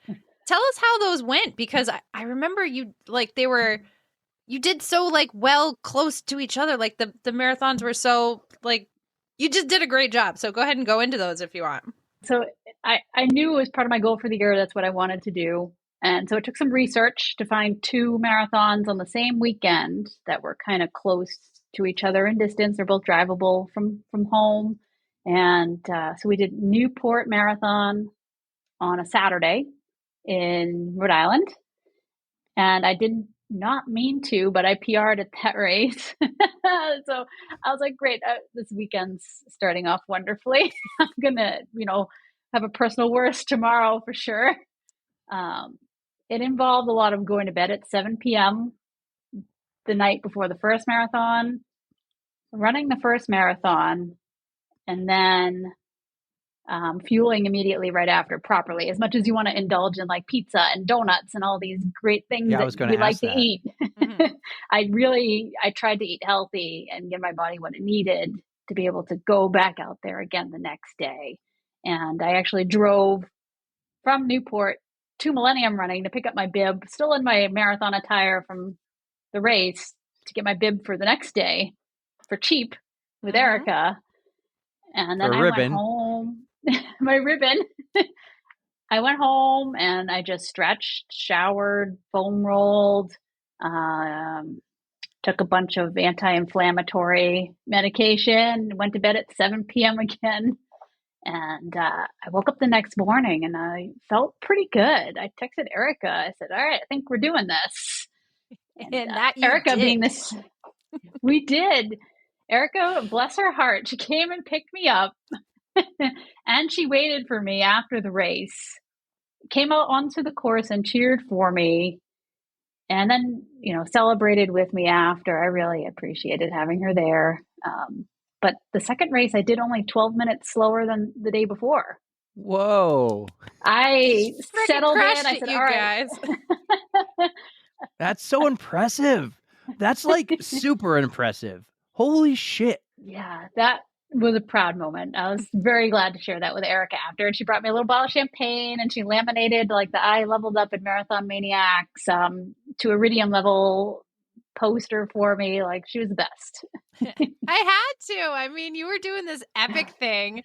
tell us how those went, because I remember you, like, you did so, like, well close to each other. Like, the marathons were so, like, you just did a great job. So go ahead and go into those if you want. So I knew it was part of my goal for the year. That's what I wanted to do. And so it took some research to find 2 marathons on the same weekend that were kind of close to each other in distance. They're both drivable from home. And so we did Newport Marathon on a Saturday in Rhode Island. And I did not mean to, but I PR'd at that race. So I was like, great, this weekend's starting off wonderfully. I'm going to, have a personal worst tomorrow for sure. It involved a lot of going to bed at 7 p.m. the night before the first marathon, running the first marathon, and then fueling immediately right after properly, as much as you want to indulge in like pizza and donuts and all these great things that we like to eat. Mm-hmm. I tried to eat healthy and give my body what it needed to be able to go back out there again the next day. And I actually drove from Newport to Millennium Running to pick up my bib, still in my marathon attire from the race, to get my bib for the next day for cheap with Erika. And then I went home. My ribbon. I went home and I just stretched, showered, foam rolled, took a bunch of anti-inflammatory medication, went to bed at 7 p.m. again. And I woke up the next morning and I felt pretty good. I texted Erika. I said, all right, I think we're doing this. And that Erika did. being this, we did. Erika, bless her heart, she came and picked me up. And she waited for me after the race, came out onto the course and cheered for me, and then, celebrated with me after. I really appreciated having her there. But the second race, I did only 12 minutes slower than the day before. Whoa. I settled in. I said, you all right. guys. That's so impressive. That's like super impressive. Holy shit. Yeah, that was a proud moment. I was very glad to share that with Erika after. And she brought me a little bottle of champagne and she laminated like the I leveled up in Marathon Maniacs to iridium level poster for me. Like she was the best. I had to. I mean, you were doing this epic thing.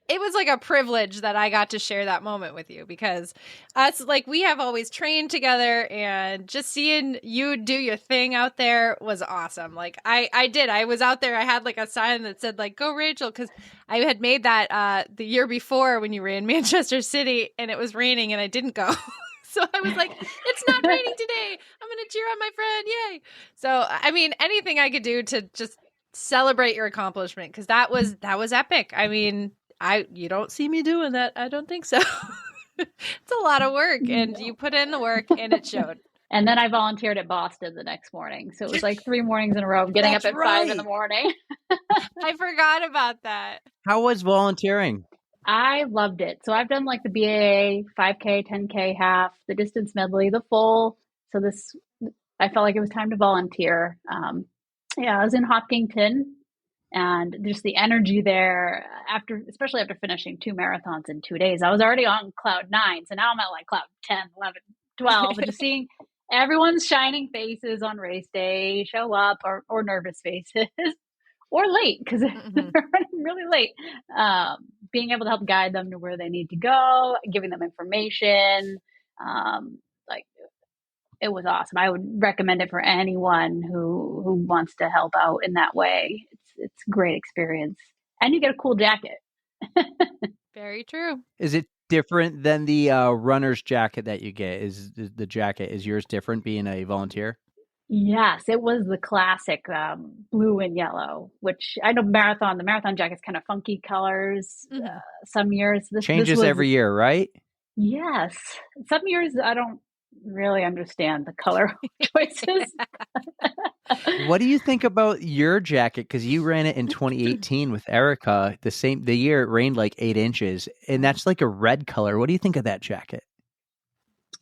It was like a privilege that I got to share that moment with you because us, like, we have always trained together and just seeing you do your thing out there was awesome. Like, I did. I was out there. I had like a sign that said, like, go Rachel, because I had made that the year before when you ran Manchester City and it was raining and I didn't go. So I was like, it's not raining today. I'm going to cheer on my friend. Yay. So, I mean, anything I could do to just celebrate your accomplishment because that was epic. I mean, you don't see me doing that. I don't think so. It's a lot of work and you put in the work and it showed. And then I volunteered at Boston the next morning. So it was like 3 mornings in a row of getting up at 5 in the morning. I forgot about that. How was volunteering? I loved it. So I've done like the BAA, 5K, 10K half, the distance medley, the full. So I felt like it was time to volunteer. I was in Hopkinton and just the energy there especially after finishing 2 marathons in 2 days, I was already on cloud 9. So now I'm at like cloud 10, 11, 12, and just seeing everyone's shining faces on race day show up or nervous faces. Or late because they're running really late. Being able to help guide them to where they need to go, giving them information, like it was awesome. I would recommend it for anyone who wants to help out in that way. It's a great experience, and you get a cool jacket. Very true. Is it different than the runner's jacket that you get? Is yours different being a volunteer? Yes, it was the classic blue and yellow, which I know the marathon jacket's kind of funky colors. Some years this changes was, every year, right? Yes. Some years I don't really understand the color choices. What do you think about your jacket? Because you ran it in 2018 with Erika, the year it rained like 8 inches, and that's like a red color. What do you think of that jacket?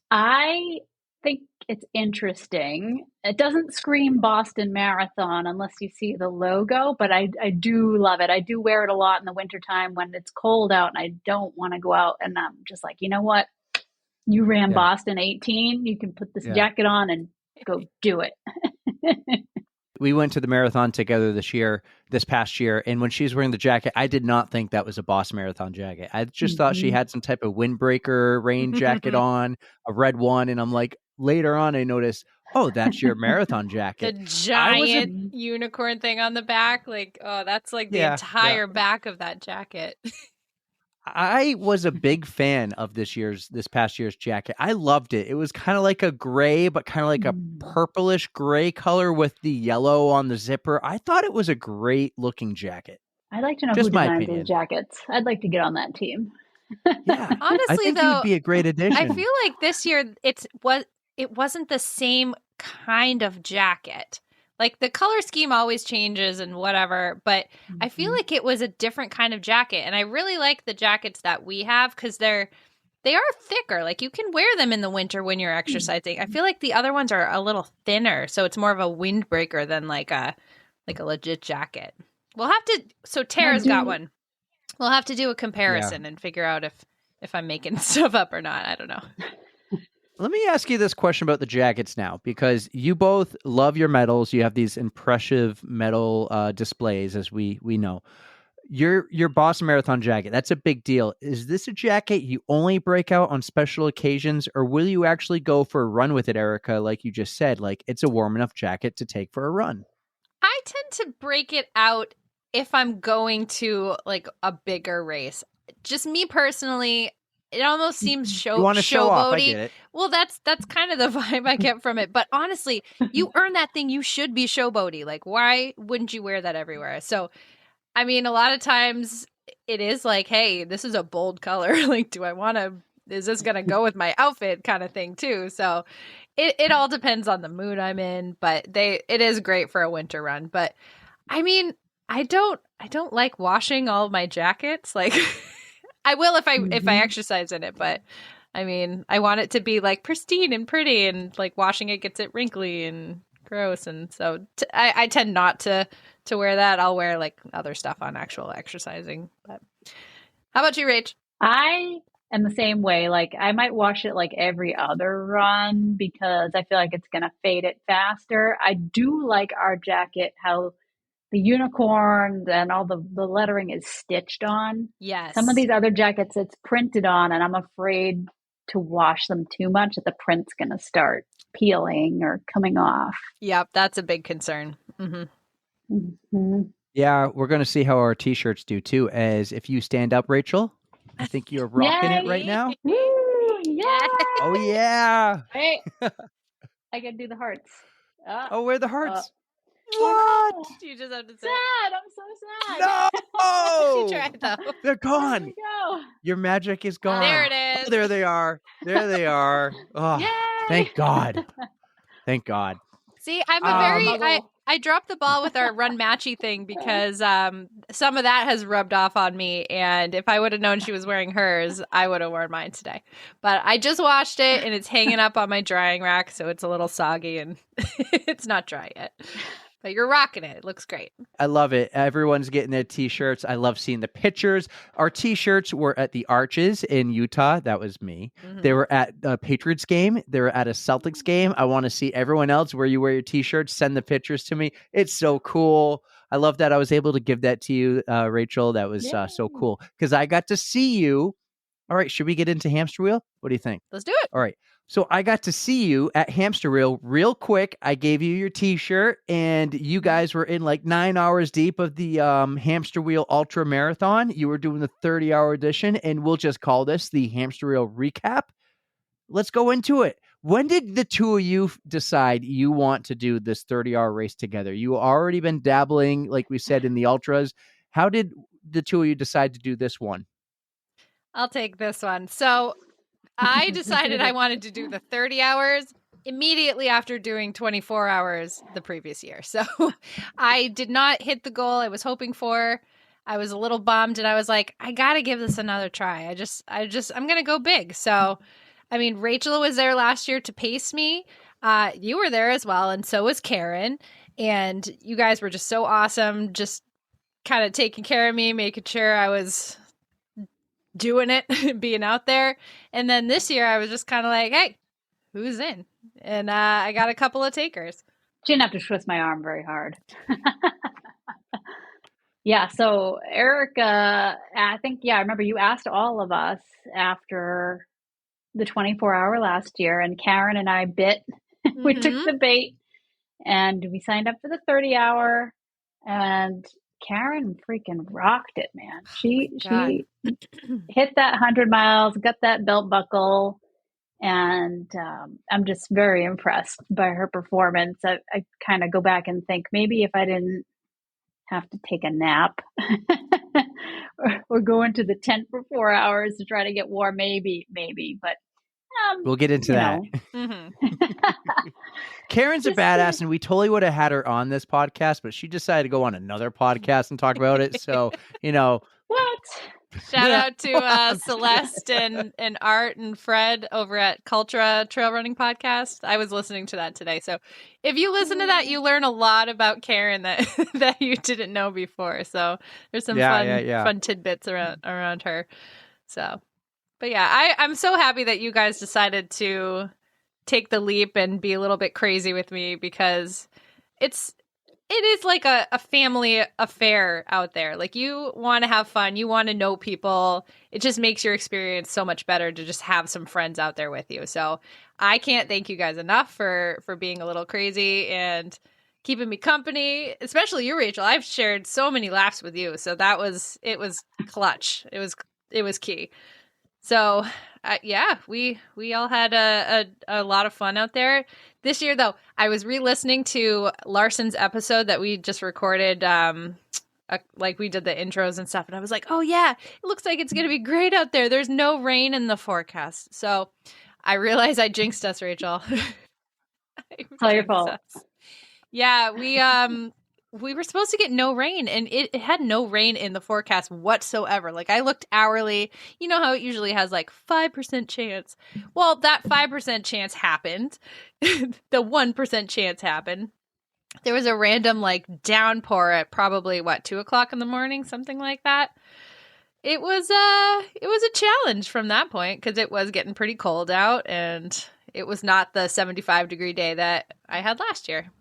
I think it's interesting. It doesn't scream Boston Marathon unless you see the logo, but I do love it. I do wear it a lot in the wintertime when it's cold out and I don't want to go out, and I'm just like, you know what? You ran Boston 18. You can put this jacket on and go do it. We went to the marathon together this past year, and when she was wearing the jacket, I did not think that was a Boston Marathon jacket. I just thought she had some type of windbreaker rain jacket on, a red one, and I'm like, later on I noticed, oh, that's your marathon jacket. The giant unicorn thing on the back, like, oh, that's like the entire back of that jacket. I was a big fan of this past year's jacket. I loved it. It was kind of like a gray, but kind of like a purplish gray color with the yellow on the zipper. I thought it was a great looking jacket. I'd like to know who designed these jackets. I'd like to get on that team. Yeah, honestly, I think though, you'd be a great addition. I feel like this year it wasn't the same kind of jacket. Like the color scheme always changes and whatever, but I feel like it was a different kind of jacket. And I really like the jackets that we have because they are thicker. Like you can wear them in the winter when you're exercising. I feel like the other ones are a little thinner, so it's more of a windbreaker than like a legit jacket. We'll have to. So Tara's got one. We'll have to do a comparison and figure out if I'm making stuff up or not. I don't know. Let me ask you this question about the jackets now, because you both love your medals. You have these impressive medal displays, as we know. Your Boston Marathon jacket, that's a big deal. Is this a jacket you only break out on special occasions, or will you actually go for a run with it, Erika, like you just said? Like, it's a warm enough jacket to take for a run. I tend to break it out if I'm going to, like, a bigger race. Just me personally, it almost seems you want to show off. I get it. Well, that's kind of the vibe I get from it. But honestly, you earn that thing. You should be showboaty. Like, why wouldn't you wear that everywhere? So, I mean, a lot of times it is like, hey, this is a bold color. Like, is this going to go with my outfit kind of thing too? So it all depends on the mood I'm in, but it is great for a winter run. But I mean, I don't like washing all of my jackets. Like I will if I exercise in it, but I mean, I want it to be like pristine and pretty, and like washing it gets it wrinkly and gross. And so I tend not to wear that. I'll wear like other stuff on actual exercising. But how about you, Rach? I am the same way. Like I might wash it like every other run because I feel like it's gonna fade it faster. I do like our jacket, how the unicorns and all the lettering is stitched on. Yes. Some of these other jackets it's printed on, and I'm afraid to wash them too much that the print's gonna start peeling or coming off. Yep, that's a big concern. Mm-hmm. Yeah, we're going to see how our t-shirts do too, as if you stand up, Rachel, I think you're rocking it right now. Woo! Yeah. Oh, yeah. Wait, I gotta do the hearts. Oh, where are the hearts? What? You just have to say. Sad. I'm so sad. No! She tried though. They're There gone. we go. Your magic is gone. There it is. Oh, there they are. There they are. Oh, Yay! thank God. Thank God. See, I'm a very Muggle. I dropped the ball with our run matchy thing because some of that has rubbed off on me, and if I would have known she was wearing hers, I would have worn mine today. But I just washed it and it's hanging up on my drying rack, so it's a little soggy and it's not dry yet. But you're rocking it. It looks great. I love it. Everyone's getting their t-shirts. I love seeing the pictures. Our t-shirts were at the Arches in Utah. That was me. Mhm. They were at a Patriots game. They were at a Celtics game. I want to see everyone else where you wear your t-shirts. Send the pictures to me. It's so cool. I love that I was able to give that to you, Rachel. That was so cool because I got to see you. All right, should we get into Hamster Wheel? What do you think? Let's do it. All right. So I got to see you at Hamster Wheel real quick. I gave you your t-shirt and you guys were in like 9 hours deep of the Hamster Wheel Ultra Marathon. You were doing the 30-hour edition, and we'll just call this the Hamster Wheel Recap. Let's go into it. When did the two of you decide you want to do this 30-hour race together? You already been dabbling, like we said, in the ultras. How did the two of you decide to do this one? I'll take this one. So I decided I wanted to do the 30 hours immediately after doing 24 hours the previous year. So I did not hit the goal I was hoping for. I was a little bummed and I was like, I got to give this another try. I'm going to go big. So, I mean, Rachel was there last year to pace me. You were there as well. And so was Karen. And you guys were just so awesome. Just kind of taking care of me, making sure I was doing it, being out there. And then this year I was just kind of like, hey, who's in? And I got a couple of takers. Didn't have to twist my arm very hard. Yeah, so Erika, I think, I remember you asked all of us after the 24-hour last year, and Karen and I bit. We took the bait and we signed up for the 30-hour, and Karen freaking rocked it, man. She hit that 100 miles, got that belt buckle, and I'm just very impressed by her performance. I kind of go back and think maybe if I didn't have to take a nap or go into the tent for 4 hours to try to get warm, maybe, but we'll get into that. Karen's a badass, and we totally would have had her on this podcast, but she decided to go on another podcast and talk about it. So, what? Shout out to Celeste and Art and Fred over at Cultra Trail Running Podcast. I was listening to that today. So if you listen to that, you learn a lot about Karen that you didn't know before. So there's some fun tidbits around her. So, but yeah, I'm so happy that you guys decided to take the leap and be a little bit crazy with me, because it is like a family affair out there. Like, you want to have fun. You want to know people. It just makes your experience so much better to just have some friends out there with you. So I can't thank you guys enough for being a little crazy and keeping me company, especially you, Rachel. I've shared so many laughs with you. So it was clutch. It was key. So we all had a lot of fun out there. This year, though, I was re-listening to Larson's episode that we just recorded, like we did the intros and stuff, and I was like, oh yeah, it looks like it's going to be great out there. There's no rain in the forecast. So I realized I jinxed us, Rachel. It's all your fault. Yeah, we were supposed to get no rain, and it had no rain in the forecast whatsoever. Like, I looked hourly. You know how it usually has like 5% chance. Well, that 5% chance happened. The 1% chance happened. There was a random like downpour at probably 2:00 in the morning, something like that. It was a challenge from that point because it was getting pretty cold out, and it was not the 75-degree day that I had last year.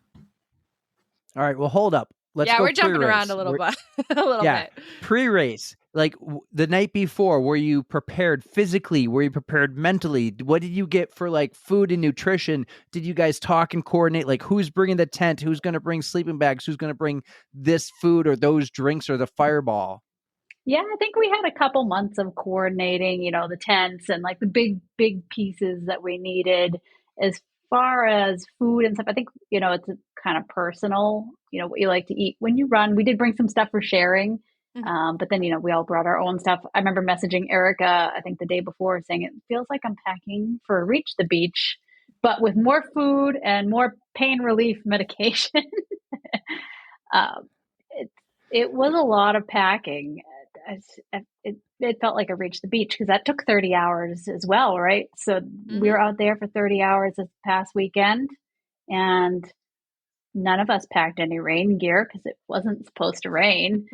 All right, well, hold up. Let's go we're jumping pre-race. around a little bit. Bit. Pre-race. Like the night before, were you prepared physically? Were you prepared mentally? What did you get for like food and nutrition? Did you guys talk and coordinate? Like, who's bringing the tent? Who's going to bring sleeping bags? Who's going to bring this food or those drinks or the fireball? Yeah, I think we had a couple months of coordinating, the tents and like the big pieces that we needed. As far as food and stuff, I think, it's kind of personal, what you like to eat when you run. We did bring some stuff for sharing. But then, we all brought our own stuff. I remember messaging Erika, I think the day before, saying it feels like I'm packing for Reach the Beach, but with more food and more pain relief medication. It was a lot of packing. It felt like I reached the beach because that took 30 hours as well, right? So we were out there for 30 hours this past weekend, and none of us packed any rain gear because it wasn't supposed to rain.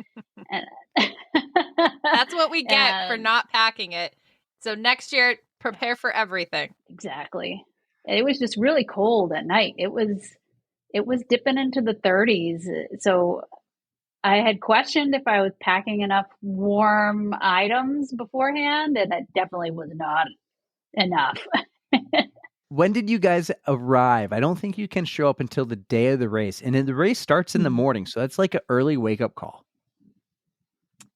That's what we get for not packing it. So next year, prepare for everything. Exactly. It was just really cold at night. It was dipping into the 30s. So I had questioned if I was packing enough warm items beforehand, and it definitely was not enough. When did you guys arrive? I don't think you can show up until the day of the race. And then the race starts in the morning. So that's like an early wake-up call.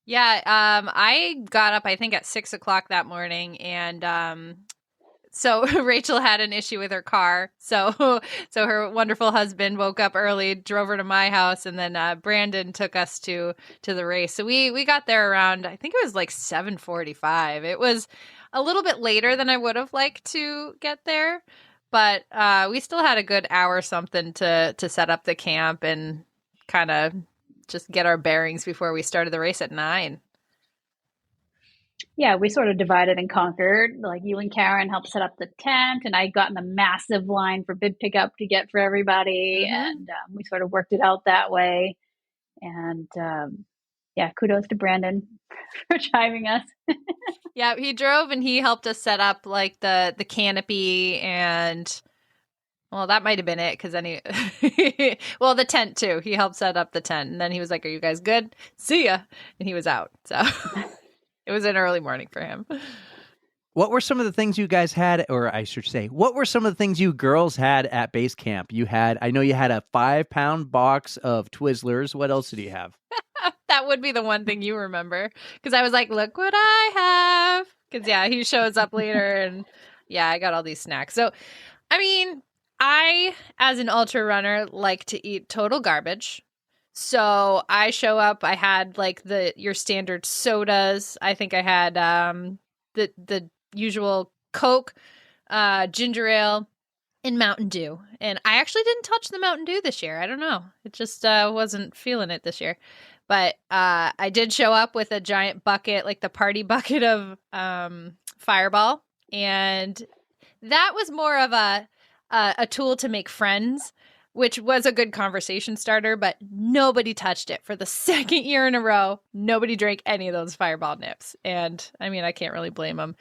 Yeah, I got up, I think, at 6:00 that morning, and so Rachel had an issue with her car. So her wonderful husband woke up early, drove her to my house, and then Brandon took us to the race. So we got there around, I think it was like 7:45. It was a little bit later than I would have liked to get there, but we still had a good hour something to set up the camp and kind of just get our bearings before we started the race at 9. Yeah, we sort of divided and conquered. Like, you and Karen helped set up the tent, and I got in a massive line for bid pickup to get for everybody, and we sort of worked it out that way. And yeah, kudos to Brandon for driving us. Yeah, he drove and he helped us set up like the canopy, and well, that might have been it because then well, the tent too. He helped set up the tent, and then he was like, "Are you guys good? See ya," and he was out. So it was an early morning for him. What were some of the things you guys had, or I should say, what were some of the things you girls had at base camp? I know you had a 5-pound box of Twizzlers. What else did you have? That would be the one thing you remember, because I was like, "Look what I have." Because yeah, he shows up later, and yeah, I got all these snacks. So, I mean, I, as an ultra runner, like to eat total garbage. So I show up, I had like your standard sodas. I think I had the usual Coke, ginger ale, and Mountain Dew. And I actually didn't touch the Mountain Dew this year. I don't know. It just wasn't feeling it this year. But I did show up with a giant bucket, like the party bucket of Fireball. And that was more of a tool to make friends, which was a good conversation starter, but nobody touched it for the second year in a row. Nobody drank any of those Fireball nips. And I mean, I can't really blame them.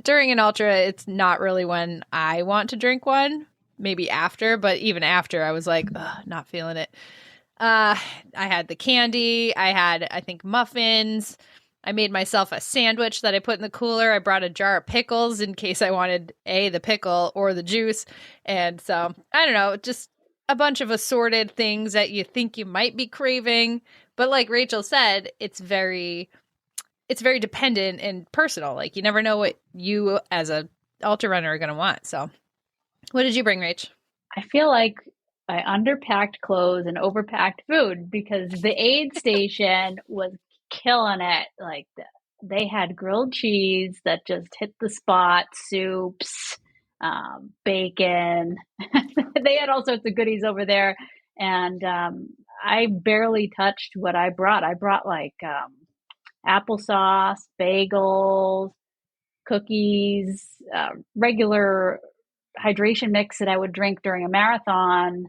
During an ultra, it's not really when I want to drink one, maybe after, but even after I was like, not feeling it. I had the candy. I had, I think, muffins. I made myself a sandwich that I put in the cooler. I brought a jar of pickles in case I wanted the pickle or the juice. And so, I don't know, just a bunch of assorted things that you think you might be craving. But like Rachel said, it's very dependent and personal. Like, you never know what you as a ultra runner are going to want. So what did you bring, Rach? I feel like I underpacked clothes and overpacked food because the aid station was killing it. Like, they had grilled cheese that just hit the spot, soups, bacon. They had all sorts of goodies over there. And I barely touched what I brought. I brought like applesauce, bagels, cookies, regular hydration mix that I would drink during a marathon,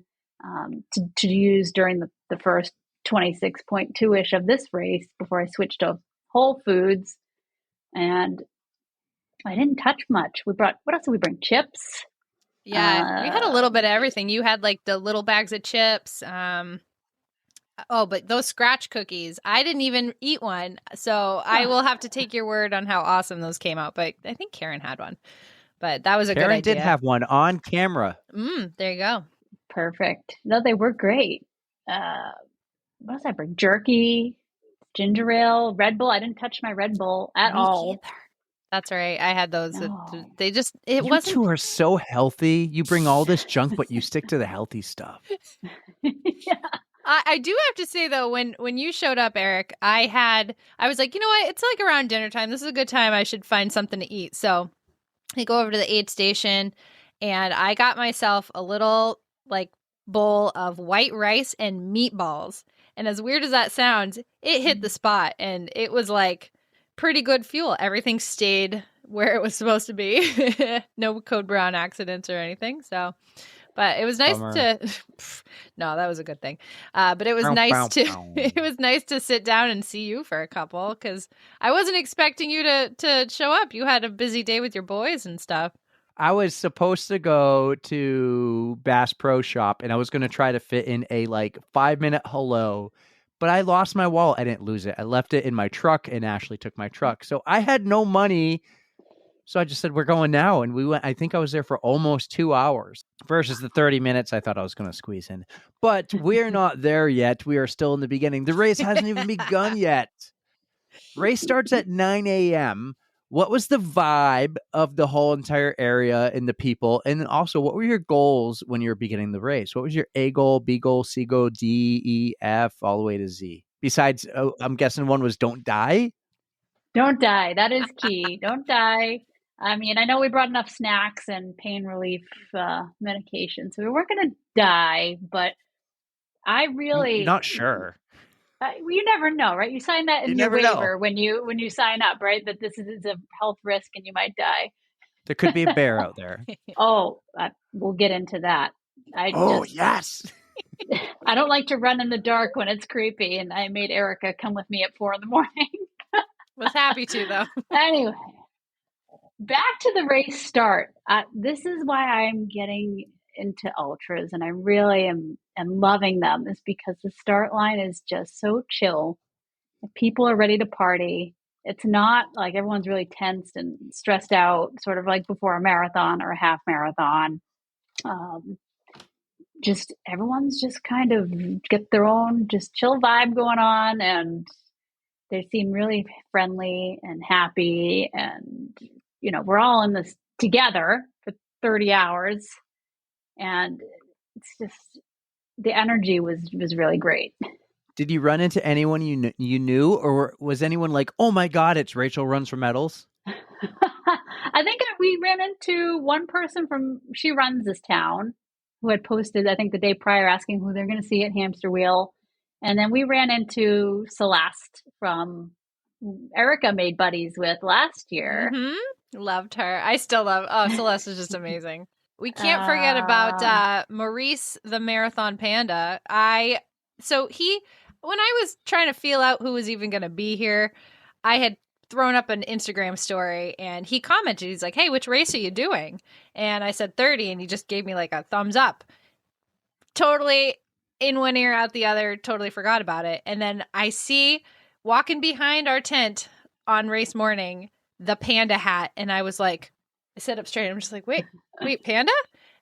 to use during the first 26.2-ish of this race before I switched to whole foods. And I didn't touch much. We brought, what else did we bring? Chips. Yeah, we had a little bit of everything. You had like the little bags of chips. But those scratch cookies, I didn't even eat one. So I will have to take your word on how awesome those came out. But I think Karen had one. But that was a good idea. Karen did have one on camera. There you go. Perfect. No, they were great. What else did I bring? Jerky, ginger ale, Red Bull. I didn't touch my Red Bull at all. Either. That's right. I had those. No. They just, You two are so healthy. You bring all this junk, but you stick to the healthy stuff. Yeah. I do have to say though, when you showed up, Eric, I was like, you know what? It's like around dinner time. This is a good time. I should find something to eat. So I go over to the aid station and I got myself a little like bowl of white rice and meatballs. And as weird as that sounds, it hit the spot and it was like pretty good fuel. Everything stayed where it was supposed to be. No Code Brown accidents or anything. So, but it was nice to, no, that was a good thing. But it was it was nice to sit down and see you for a couple because I wasn't expecting you to show up. You had a busy day with your boys and stuff. I was supposed to go to Bass Pro Shop and I was going to try to fit in a like 5-minute hello, but I lost my wallet. I didn't lose it. I left it in my truck and Ashley took my truck. So I had no money. So I just said, we're going now. And we went, I think I was there for almost 2 hours versus the 30 minutes I thought I was going to squeeze in. But we're not there yet. We are still in the beginning. The race hasn't even begun yet. Race starts at 9 a.m. What was the vibe of the whole entire area and the people? And then also, what were your goals when you were beginning the race? What was your A goal, B goal, C goal, D, E, F, all the way to Z? Besides, I'm guessing one was don't die? Don't die. That is key. Don't die. I mean, I know we brought enough snacks and pain relief medication, so we weren't going to die, but I really... You're not sure. You never know, right? You sign that in your waiver when you sign up, right? That this is a health risk and you might die. There could be a bear out there. We'll get into that. Yes. I don't like to run in the dark when it's creepy, and I made Erika come with me at 4 a.m. Was happy to though. Anyway, back to the race start. This is why I'm getting into ultras, and I really am loving them, is because the start line is just so chill. People are ready to party. It's not like everyone's really tense and stressed out, sort of like before a marathon or a half marathon. Just everyone's just kind of get their own just chill vibe going on, and they seem really friendly and happy, and we're all in this together for 30 hours, and it's just the energy was really great. Did you run into anyone you knew, or was anyone like, oh my God, it's Rachel runs for medals? I think we ran into one person she runs this town, who had posted, I think the day prior, asking who they're going to see at Hamster Wheel. And then we ran into Celeste from Erika made buddies with last year. Mm-hmm. Loved her. I still love, Celeste is just amazing. We can't forget about Maurice, the marathon panda. When I was trying to feel out who was even going to be here, I had thrown up an Instagram story and he commented, he's like, hey, which race are you doing? And I said 30 and he just gave me like a thumbs up. Totally in one ear, out the other, totally forgot about it. And then I see walking behind our tent on race morning, the panda hat. And I was like, I sat up straight. I'm just like, wait, panda?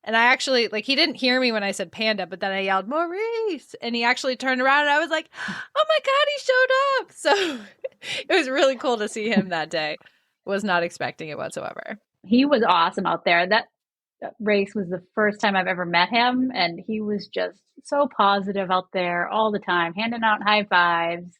And I actually, he didn't hear me when I said panda, but then I yelled, Maurice. And he actually turned around and I was like, oh my God, he showed up. So it was really cool to see him that day. Was not expecting it whatsoever. He was awesome out there. That race was the first time I've ever met him. And he was just so positive out there all the time, handing out high fives,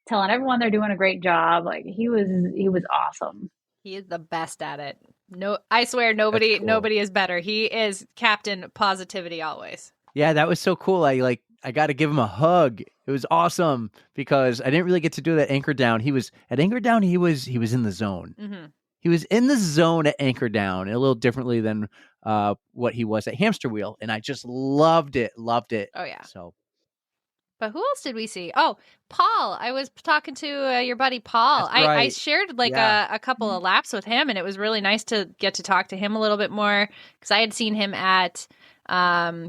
telling everyone they're doing a great job. He was awesome. He is the best at it. No, I swear nobody is better. He is Captain Positivity always. Yeah, that was so cool. I I got to give him a hug. It was awesome because I didn't really get to do that anchor down. He was in the zone. Mm-hmm. He was in the zone at anchor down, a little differently than what he was at hamster wheel, and I just loved it. Oh, yeah. So, But who else did we see? Oh, Paul. I was talking to your buddy Paul. That's I right. shared like Yeah. a couple of laps with him, and it was really nice to get to talk to him a little bit more because I had seen him at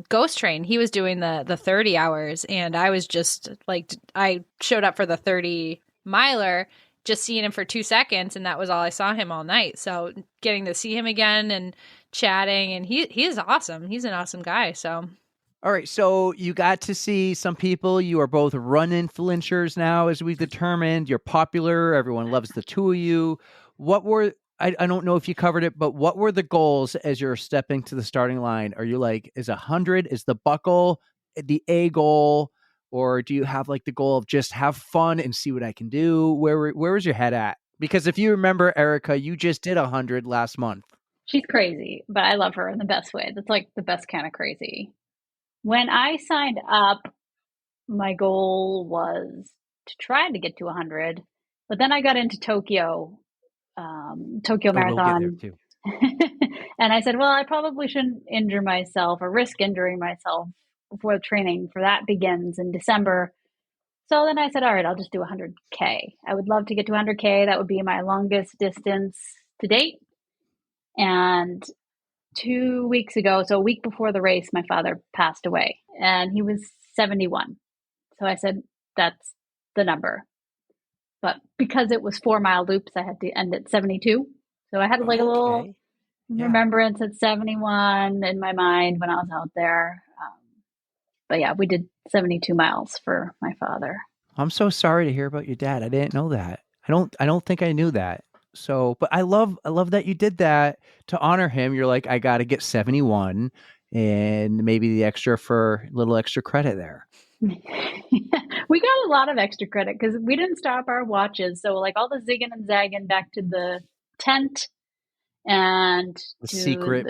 Ghost Train. He was doing the 30 hours, and I was just like, I showed up for the 30 miler, just seeing him for 2 seconds, and that was all I saw him all night. So getting to see him again and chatting, and he is awesome. He's an awesome guy. So. All right, so you got to see some people. You are both run influencers now, as we've determined. You're popular. Everyone loves the two of you. What were, I don't know if you covered it, but what were the goals as you're stepping to the starting line? Are you like, is 100, is the buckle the A goal? Or do you have like the goal of just have fun and see what I can do? Where was your head at? Because if you remember, Erika, you just did 100 last month. She's crazy, but I love her in the best way. That's like the best kind of crazy. When I signed up, my goal was to try to get to 100, but then I got into Tokyo We'll get there Marathon. too. And I said, well, I probably shouldn't injure myself or risk injuring myself before the training for that begins in December. So then I said, all right, I'll just do 100K. I would love to get to 100K. That would be my longest distance to date. And 2 weeks ago, so a week before the race, my father passed away and he was 71. So I said, that's the number. But because it was 4-mile loops, I had to end at 72. So I had like a little Okay. Yeah. remembrance at 71 in my mind when I was out there. But yeah, we did 72 miles for my father. I'm so sorry to hear about your dad. I didn't know that. I don't think I knew that. So, but I love that you did that to honor him. You're like, I got to get 71 and maybe the extra for a little extra credit there. We got a lot of extra credit because we didn't stop our watches. So like all the zigging and zagging back to the tent and The to secret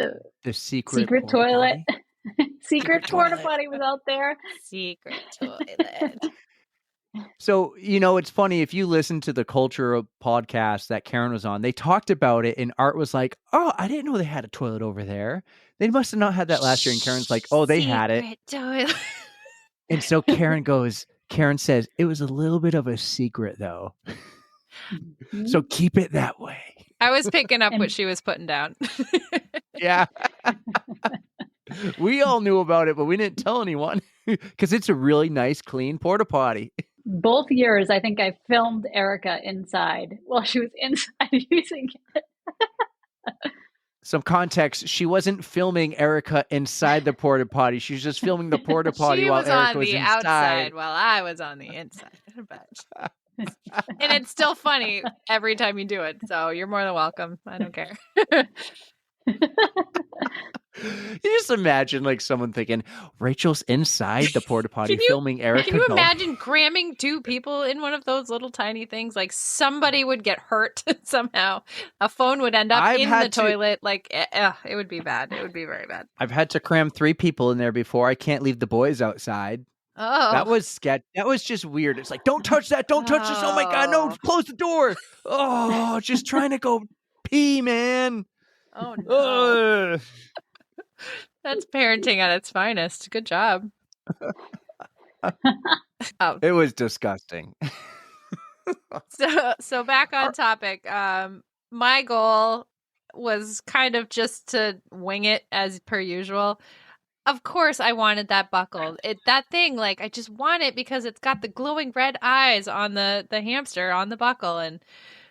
secret porta toilet. potty. Secret porta toilet. potty was out there. Secret toilet. So, it's funny if you listen to the Culture podcast that Karen was on, they talked about it and Art was like, oh, I didn't know they had a toilet over there. They must have not had that last year. And Karen's like, oh, they had it. Secret toilet. And so Karen says, it was a little bit of a secret though. So keep it that way. I was picking up what she was putting down. Yeah. We all knew about it, but we didn't tell anyone because it's a really nice, clean porta potty. Both years, I think I filmed Erika inside while she was inside using it. Some context, she wasn't filming Erika inside the porta potty. She was just filming the porta potty She while was Erika on was the inside. outside while I was on the inside. But and it's still funny every time you do it. So you're more than welcome. I don't care. You just imagine like someone thinking, Rachel's inside the porta potty filming Erika. Can you imagine cramming 2 people in one of those little tiny things? Like somebody would get hurt somehow. A phone would end up in the toilet. Like it would be bad. It would be very bad. I've had to cram 3 people in there before. I can't leave the boys outside. Oh, that was sketch. That was just weird. It's like, don't touch that. Don't touch this. Oh my God, no, close the door. Oh, just trying to go pee, man. Oh no. That's parenting at its finest. Good job. It was disgusting. So back on topic. My goal was kind of just to wing it as per usual. Of course, I wanted that buckle. That thing, like, I just want it because it's got the glowing red eyes on the hamster on the buckle. And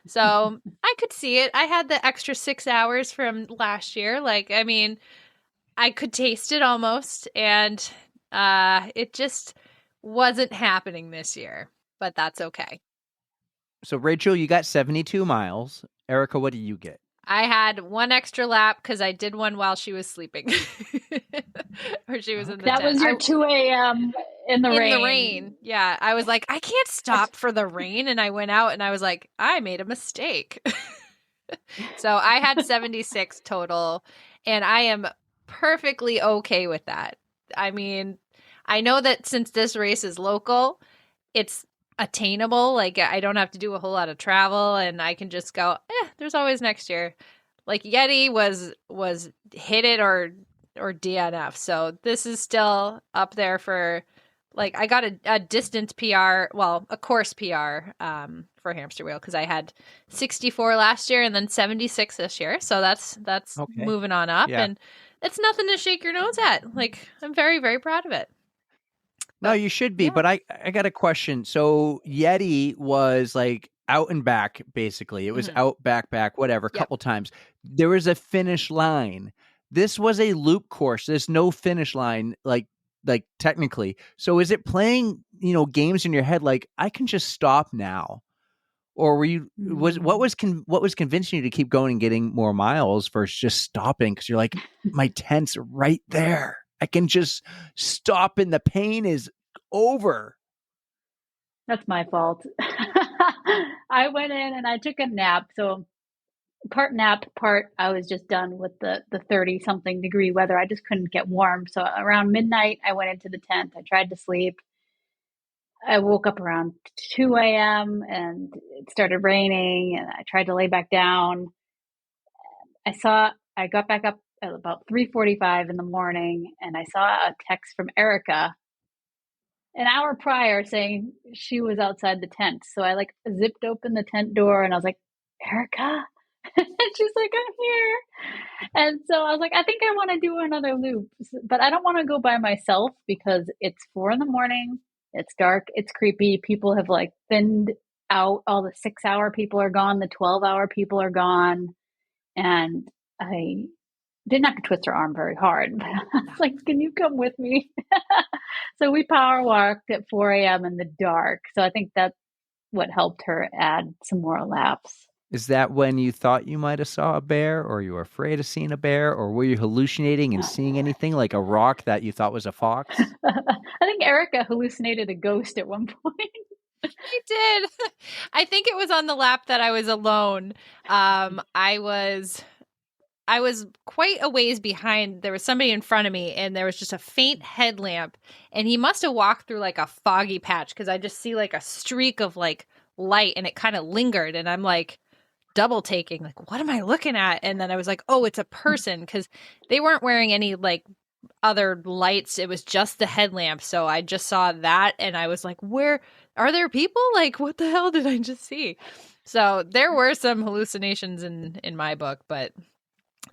so I could see it. I had the extra 6 hours from last year. Like, I mean, I could taste it almost. And it just wasn't happening this year. But that's okay. So, Rachel, you got 72 miles. Erika, what do you get? I had 1 extra lap because I did one while she was sleeping. Or she was in the tent. That was your 2 a.m. in the rain. In the rain. Yeah. I was like, I can't stop for the rain. And I went out and I was like, I made a mistake. So I had 76 total. And I am perfectly okay with that. I mean, I know that since this race is local, it's attainable. Like I don't have to do a whole lot of travel and I can just go, there's always next year. Like Yeti was hit it or DNF. So this is still up there for like I got a distance PR, well, a course PR for Hamster Wheel because I had 64 last year and then 76 this year. So that's Okay. moving on up Yeah. and it's nothing to shake your nose at. Like I'm very, very proud of it. No, But, you should be. yeah. But I got a question. So Yeti was like out and back, basically. It was Mhm. out, back, whatever, a Yep. couple times. There was a finish line. This was a loop course. There's no finish line, like technically. So is it playing, games in your head like I can just stop now? Or were you what was convincing you to keep going and getting more miles versus just stopping because you're like, my tent's right there. I can just stop and the pain is over. That's my fault. I went in and I took a nap. So part nap, part I was just done with the 30 something degree weather. I just couldn't get warm. So around midnight, I went into the tent. I tried to sleep. I woke up around 2 a.m. and it started raining and I tried to lay back down. I got back up at about 3:45 in the morning and I saw a text from Erika an hour prior saying she was outside the tent. So I like zipped open the tent door and I was like, Erika? And she's like, I'm here. And so I was like, I think I want to do another loop, but I don't want to go by myself because it's 4 a.m. It's dark. It's creepy. People have like thinned out. All the 6 hour people are gone. The 12 hour people are gone. And I didn't have to twist her arm very hard, but I was like, can you come with me? So we power walked at 4 a.m. in the dark. So I think that's what helped her add some more laps. Is that when you thought you might have saw a bear, or you were afraid of seeing a bear, or were you hallucinating and seeing anything like a rock that you thought was a fox? I think Erika hallucinated a ghost at one point. I did. I think it was on the lap that I was alone. I was quite a ways behind. There was somebody in front of me and there was just a faint headlamp and he must have walked through like a foggy patch because I just see like a streak of like light and it kind of lingered and I'm like double taking like what am I looking at? And then I was like, oh, it's a person because they weren't wearing any like other lights. It was just the headlamp. So I just saw that and I was like, where are there people? Like what the hell did I just see? So there were some hallucinations in my book, but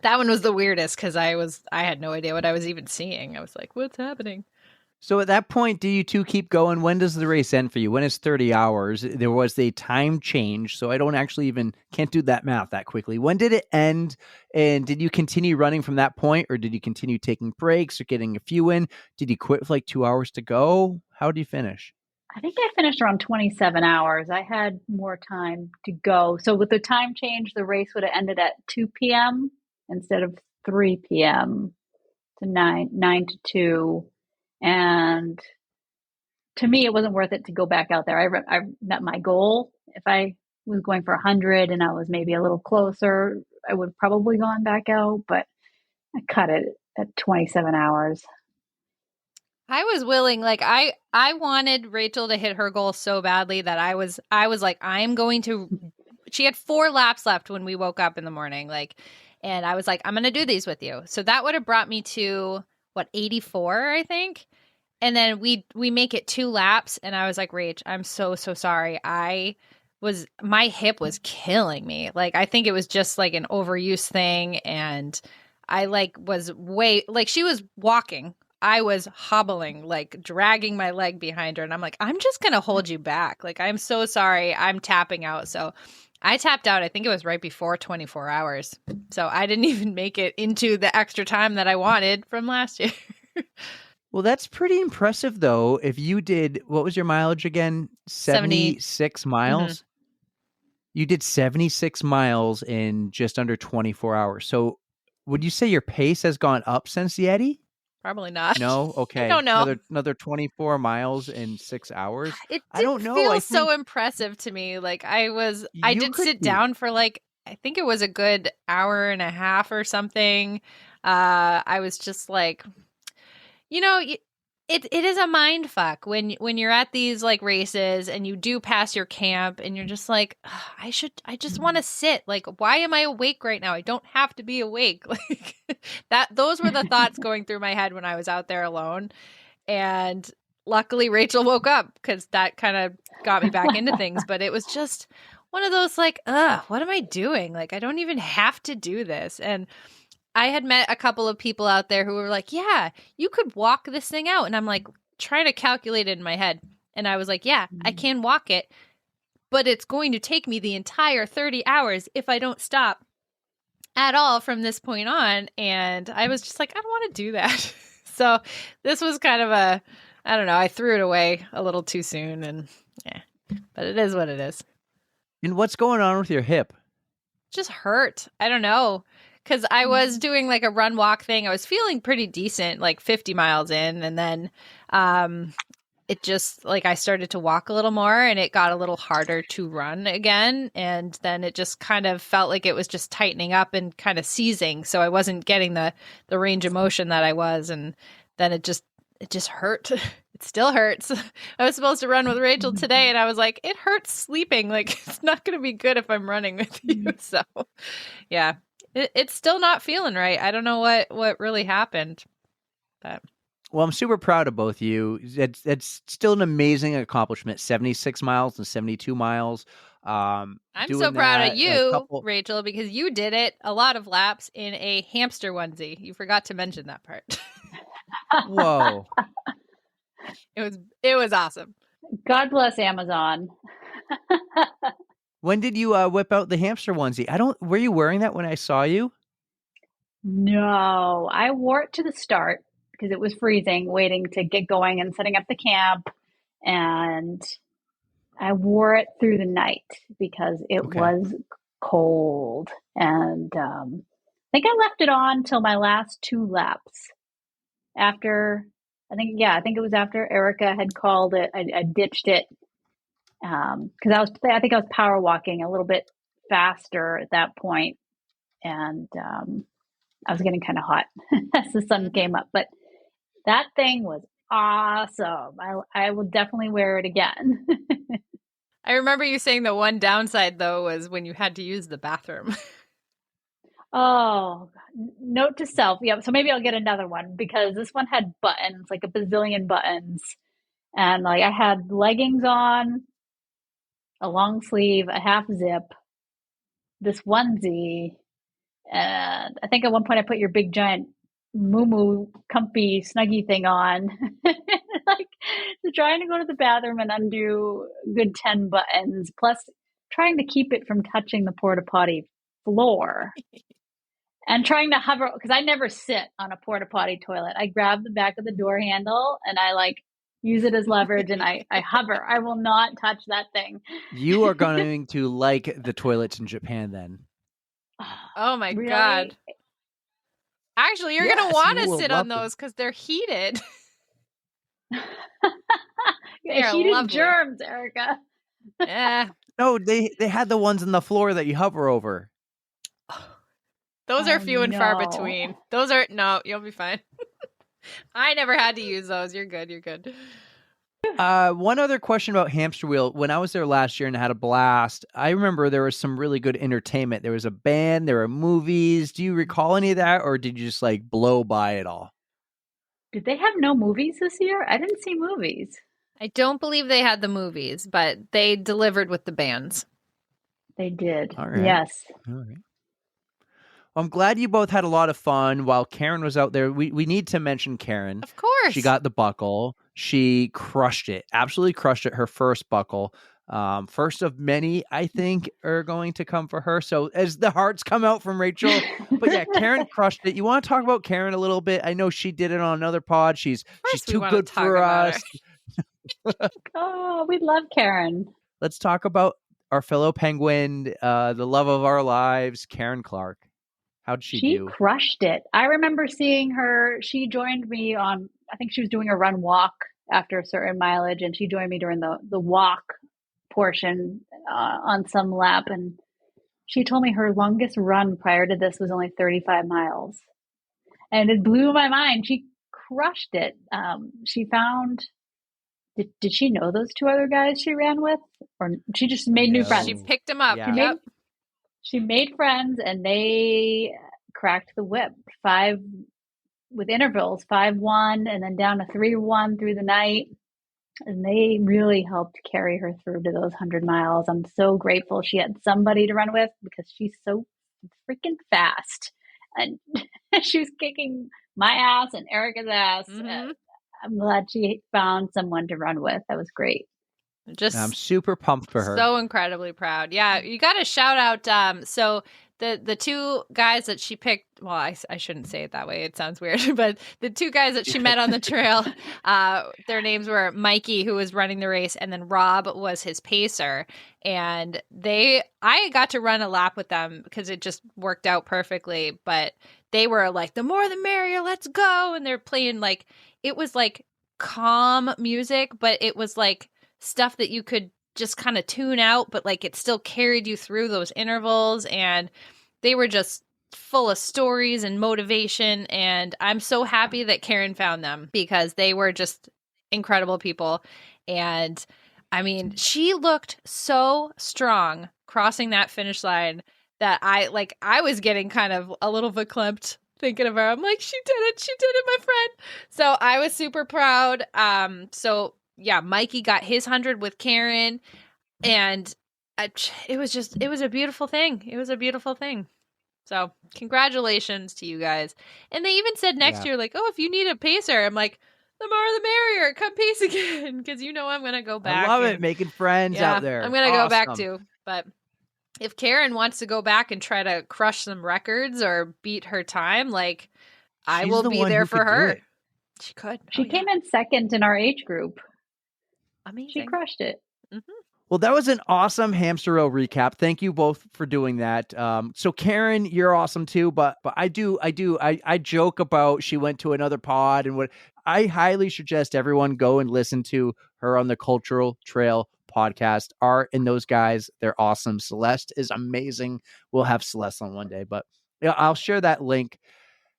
that one was the weirdest because I had no idea what I was even seeing. I was like, what's happening? So at that point, do you two keep going? When does the race end for you? When it's 30 hours? There was a time change, so I don't actually can't do that math that quickly. When did it end? And did you continue running from that point, or did you continue taking breaks or getting a few in? Did you quit with like 2 hours to go? How did you finish? I think I finished around 27 hours. I had more time to go. So with the time change, the race would have ended at 2 p.m. instead of 3 p.m. to 9 to 2. And to me, it wasn't worth it to go back out there. I met my goal. If I was going for 100 and I was maybe a little closer, I would have probably gone back out, but I cut it at 27 hours. I was willing, like I wanted Rachel to hit her goal so badly that I was like, I'm going to. She had 4 laps left when we woke up in the morning, like, and I was like, I'm going to do these with you. So that would have brought me to what 84, I think. And then we make it 2 laps, and I was like, Rach, I'm so sorry. My hip was killing me. Like I think it was just like an overuse thing, and I like was she was walking. I was hobbling, like dragging my leg behind her. And I'm like, I'm just going to hold you back. Like, I'm so sorry. I'm tapping out. So I tapped out. I think it was right before 24 hours. So I didn't even make it into the extra time that I wanted from last year. Well, that's pretty impressive, though. If you did, what was your mileage again? 76 miles? Mm-hmm. You did 76 miles in just under 24 hours. So would you say your pace has gone up since Yeti? Probably not. No? Okay. I don't know. Another 24 miles in 6 hours? It I don't know. Feel so impressive to me. Like I did sit down for like, I think it was a good hour and a half or something. I was just like, it is a mind fuck when you're at these like races and you do pass your camp and you're just like, "Ugh, I just want to sit. Like, why am I awake right now? I don't have to be awake." Like those were the thoughts going through my head when I was out there alone. And luckily Rachel woke up because that kind of got me back into things. But it was just one of those like, what am I doing? Like, I don't even have to do this. And I had met a couple of people out there who were like, yeah, you could walk this thing out. And I'm like, trying to calculate it in my head. And I was like, yeah, I can walk it, but it's going to take me the entire 30 hours if I don't stop at all from this point on. And I was just like, I don't want to do that. So this was kind of I don't know, I threw it away a little too soon. And yeah, but it is what it is. And what's going on with your hip? Just hurt. I don't know. Because I was doing like a run walk thing. I was feeling pretty decent, like 50 miles in. And then it just like I started to walk a little more and it got a little harder to run again. And then it just kind of felt like it was just tightening up and kind of seizing. So I wasn't getting the range of motion that I was. And then it just hurt. It still hurts. I was supposed to run with Rachel today and I was like, it hurts sleeping. Like it's not going to be good if I'm running with you. So yeah. It's still not feeling right. I don't know what really happened. But Well, I'm super proud of both you. It's still an amazing accomplishment. 76 miles and 72 miles. I'm doing so proud that of a you, couple- Rachel, because you did it a lot of laps in a hamster onesie. You forgot to mention that part. Whoa. It was awesome. God bless Amazon. When did you whip out the hamster onesie? Were you wearing that when I saw you? No, I wore it to the start because it was freezing, waiting to get going and setting up the camp. And I wore it through the night because it Okay. was cold. And I think I left it on till my last 2 laps. After, I think it was after Erika had called it. I ditched it because I think I was power walking a little bit faster at that point, and I was getting kind of hot as the sun came up. But that thing was awesome. I will definitely wear it again. I remember you saying the one downside though was when you had to use the bathroom. Oh, note to self. Yeah, so maybe I'll get another one because this one had buttons, like a bazillion buttons. And like I had leggings on, a long sleeve, a half zip, this onesie, and I think at one point I put your big giant moo comfy snuggie thing on. Like trying to go to the bathroom and undo a good 10 buttons, plus trying to keep it from touching the porta potty floor. And trying to hover, because I never sit on a porta potty toilet. I grab the back of the door handle and I like use it as leverage and I hover. I will not touch that thing. You are going to like the toilets in Japan then. Oh my Really? God. Actually, you're Yes, going to want you to will sit love on them. those because they're heated. Heated lovely. germs, Erika. Yeah. No, they had the ones on the floor that you hover over. Those are Oh, few and far no. between. No, you'll be fine. I never had to use those. You're good. You're good. One other question about Hamster Wheel. When I was there last year and had a blast, I remember there was some really good entertainment. There was a band, there were movies. Do you recall any of that, or did you just like blow by it all? Did they have no movies this year? I didn't see movies. I don't believe they had the movies, but they delivered with the bands. They did. All right. Yes. All right. Well, I'm glad you both had a lot of fun while Karen was out there. We need to mention Karen. Of course. She got the buckle. She crushed it. Absolutely crushed it. Her first buckle. First of many, I think, are going to come for her. So as the hearts come out from Rachel. But yeah, Karen crushed it. You want to talk about Karen a little bit? I know she did it on another pod. She's too good for us. Oh, we love Karen. Let's talk about our fellow penguin, the love of our lives, Karen Clark. How'd she do? Crushed it. I remember seeing her. She joined me on, I think she was doing a run walk after a certain mileage, and she joined me during the walk portion on some lap. And she told me her longest run prior to this was only 35 miles. And it blew my mind. She crushed it. She found. Did she know those two other guys she ran with, or she just made new No. friends? She picked him up. Yeah. She made she made friends, and they cracked the whip. 5 with intervals, 5-1, and then down to 3-1 through the night. And they really helped carry her through to those 100 miles. I'm so grateful she had somebody to run with because she's so freaking fast. And she was kicking my ass and Erika's ass. Mhm. I'm glad she found someone to run with. That was great. Just I'm super pumped for her. so incredibly proud. Yeah, you got to shout out. So the two guys that she picked. Well, I shouldn't say it that way. It sounds weird. But the two guys that she met on the trail, their names were Mikey, who was running the race, and then Rob was his pacer. And I got to run a lap with them because it just worked out perfectly. But they were like, the more the merrier. Let's go. And they're playing like it was like calm music, but it was like stuff that you could just kind of tune out, but like it still carried you through those intervals, and they were just full of stories and motivation. And I'm so happy that Karen found them because they were just incredible people. And I mean, she looked so strong crossing that finish line that I was getting kind of a little verklempt thinking of her. I'm like, she did it, my friend. So I was super proud. So yeah, Mikey got his 100 with Karen, and it was a beautiful thing. It was a beautiful thing. So congratulations to you guys. And they even said next year, like, oh, if you need a pacer, I'm like, the more the merrier. Come pace again, because I'm gonna go back. I love it, making friends out there. I'm gonna go back Awesome. too. But if Karen wants to go back and try to crush some records or beat her time, like I She's will the be one there who for could do her. it. She could. She came in second in our age group. Amazing. She crushed it. Well, that was an awesome Hamster Wheel recap. Thank you both for doing that. So Karen, you're awesome too, but I joke about she went to another pod, and what I highly suggest everyone go and listen to her on the Cultural Trail podcast. Art and those guys, they're awesome. Celeste is amazing. We'll have Celeste on one day, but yeah, I'll share that link.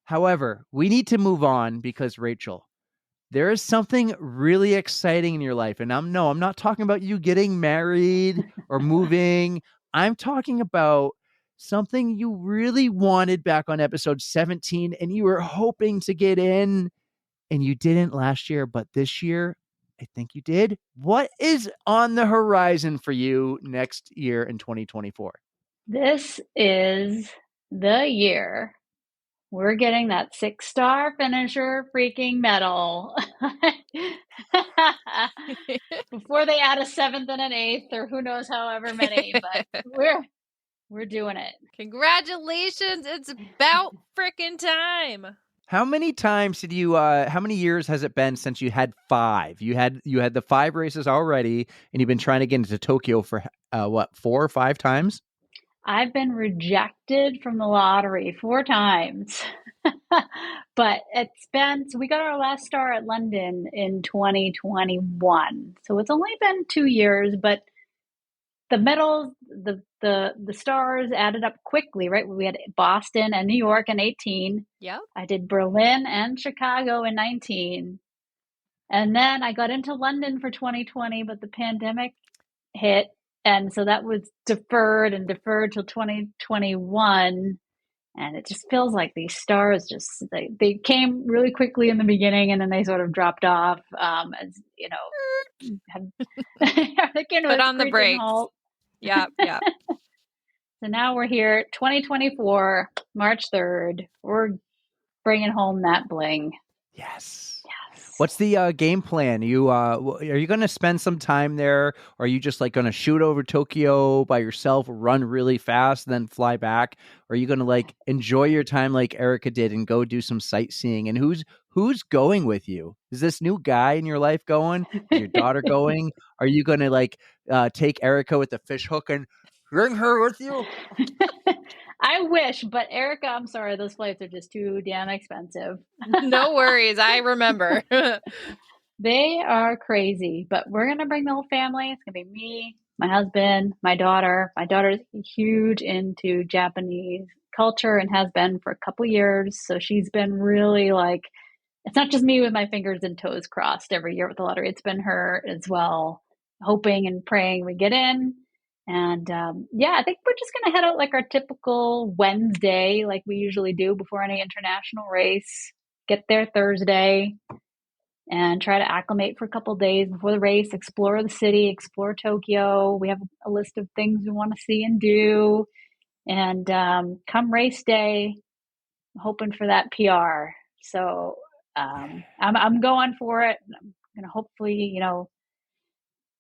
However, we need to move on because Rachel, there is something really exciting in your life. And I'm not talking about you getting married or moving. I'm talking about something you really wanted back on episode 17 and you were hoping to get in and you didn't last year, but this year, I think you did. What is on the horizon for you next year in 2024? This is the year we're getting that 6-star finisher freaking medal. Before they add a 7th and an 8th, or who knows, however many, but we're doing it. Congratulations. It's about freaking time. How many times did you how many years has it been since you had 5? You had the 5 races already, and you've been trying to get into Tokyo for 4 or 5 times? I've been rejected from the lottery 4 times. But so we got our last star at London in 2021. So it's only been 2 years, but the medals, the stars added up quickly, right? We had Boston and New York in 18. Yep. I did Berlin and Chicago in 19. And then I got into London for 2020, but the pandemic hit. And so that was deferred till 2021. And it just feels like these stars they came really quickly in the beginning, and then they sort of dropped off, as you know, Put on the brakes. Yeah. So now we're here, 2024, March 3rd. We're bringing home that bling. Yes. What's the game plan? Are you going to spend some time there? Or are you just like going to shoot over Tokyo by yourself, run really fast, then fly back? Or are you going to like enjoy your time like Erika did and go do some sightseeing? And who's going with you? Is this new guy in your life going? Is your daughter going? Are you going to like take Erika with the fish hook and bring her with you? I wish, but Erika, I'm sorry, those flights are just too damn expensive. No worries. I remember. They are crazy, but we're going to bring the whole family. It's going to be me, my husband, my daughter. My daughter's huge into Japanese culture and has been for a couple years. So she's been really like it's not just me with my fingers and toes crossed every year with the lottery. It's been her as well, hoping and praying we get in. And yeah, I think we're just going to head out like our typical Wednesday, like we usually do before any international race. Get there Thursday and try to acclimate for a couple days before the race, explore the city, explore Tokyo. We have a list of things we want to see and do. And come race day, I'm hoping for that PR. So I'm going for it. I'm going to hopefully,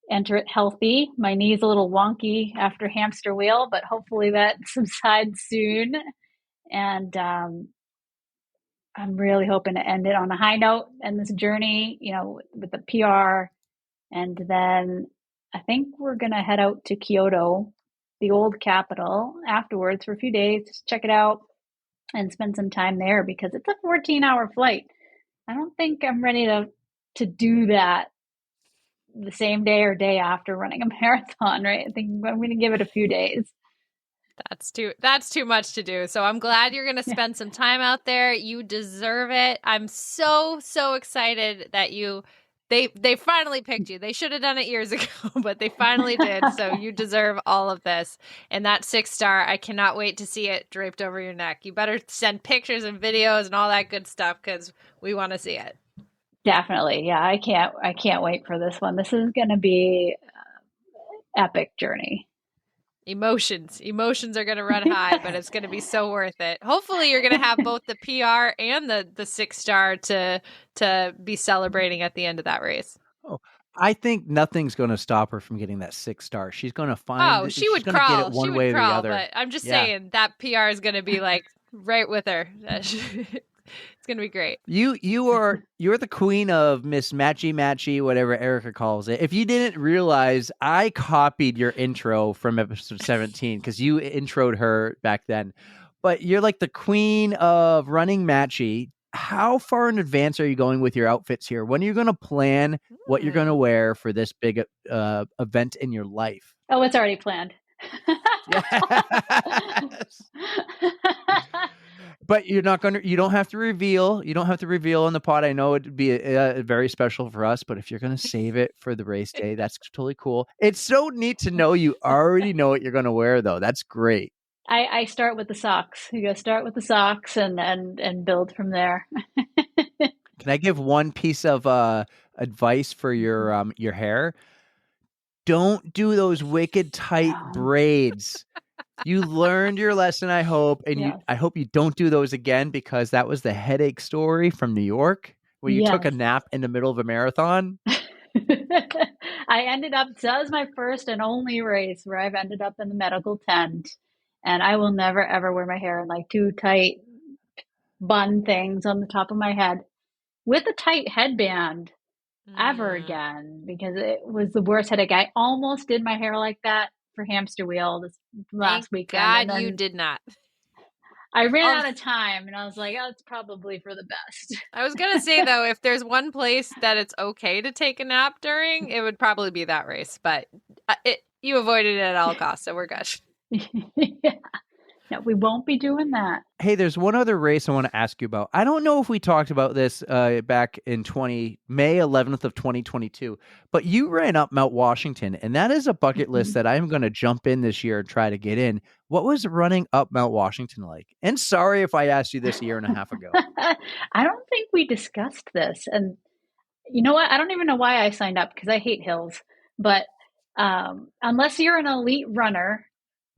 enter it healthy. My knee's a little wonky after hamster wheel, but hopefully that subsides soon. And I'm really hoping to end it on a high note in this journey, with the PR. And then I think we're going to head out to Kyoto, the old capital, afterwards for a few days, just check it out and spend some time there because it's a 14-hour flight. I don't think I'm ready to do that the same day or day after running a marathon, right? I think I'm going to give it a few days. That's too much to do. So I'm glad you're going to spend some time out there. You deserve it. I'm so excited that they finally picked you. They should have done it years ago, but they finally did. So you deserve all of this. And that 6-star, I cannot wait to see it draped over your neck. You better send pictures and videos and all that good stuff because we want to see it. Definitely. Yeah, I can't wait for this one. This is going to be epic journey. Emotions are going to run high, but it's going to be so worth it. Hopefully you're going to have both the PR and the 6-star to be celebrating at the end of that race. Oh, I think nothing's going to stop her from getting that 6-star. She's going to find. Oh, she's going to get it one way or the other. But I'm just saying that PR is going to be like right with her. It's gonna be great. You're the queen of Miss Matchy, whatever Erika calls it. If you didn't realize, I copied your intro from episode 17 because you introed her back then. But you're like the queen of running Matchy. How far in advance are you going with your outfits here? When are you going to plan what you're going to wear for this big event in your life? Oh, it's already planned. Yes. But you don't have to reveal. You don't have to reveal on the pod. I know it'd be very special for us, but if you're going to save it for the race day, that's totally cool. It's so neat to know you already know what you're going to wear, though. That's great. I start with the socks. You go start with the socks and build from there. Can I give one piece of advice for your hair? Don't do those wicked tight braids. You learned your lesson, I hope, and I hope you don't do those again because that was the headache story from New York where you took a nap in the middle of a marathon. I ended up, so that was my first and only race where I've ended up in the medical tent, and I will never ever wear my hair in like too tight bun things on the top of my head with a tight headband ever again because it was the worst headache. I almost did my hair like that for Hamster Wheel this last weekend. God, you did not. I ran out of time and I was like, oh, it's probably for the best. I was going to say, though, if there's one place that it's okay to take a nap during, it would probably be that race. But you avoided it at all costs, so we're good. Yeah. No, we won't be doing that. Hey, there's one other race I want to ask you about. I don't know if we talked about this back in May 11th of 2022, but you ran up Mount Washington, and that is a bucket list that I'm going to jump in this year and try to get in. What was running up Mount Washington like? And sorry if I asked you this a year and a half ago. I don't think we discussed this. And you know what? I don't even know why I signed up because I hate hills. But unless you're an elite runner,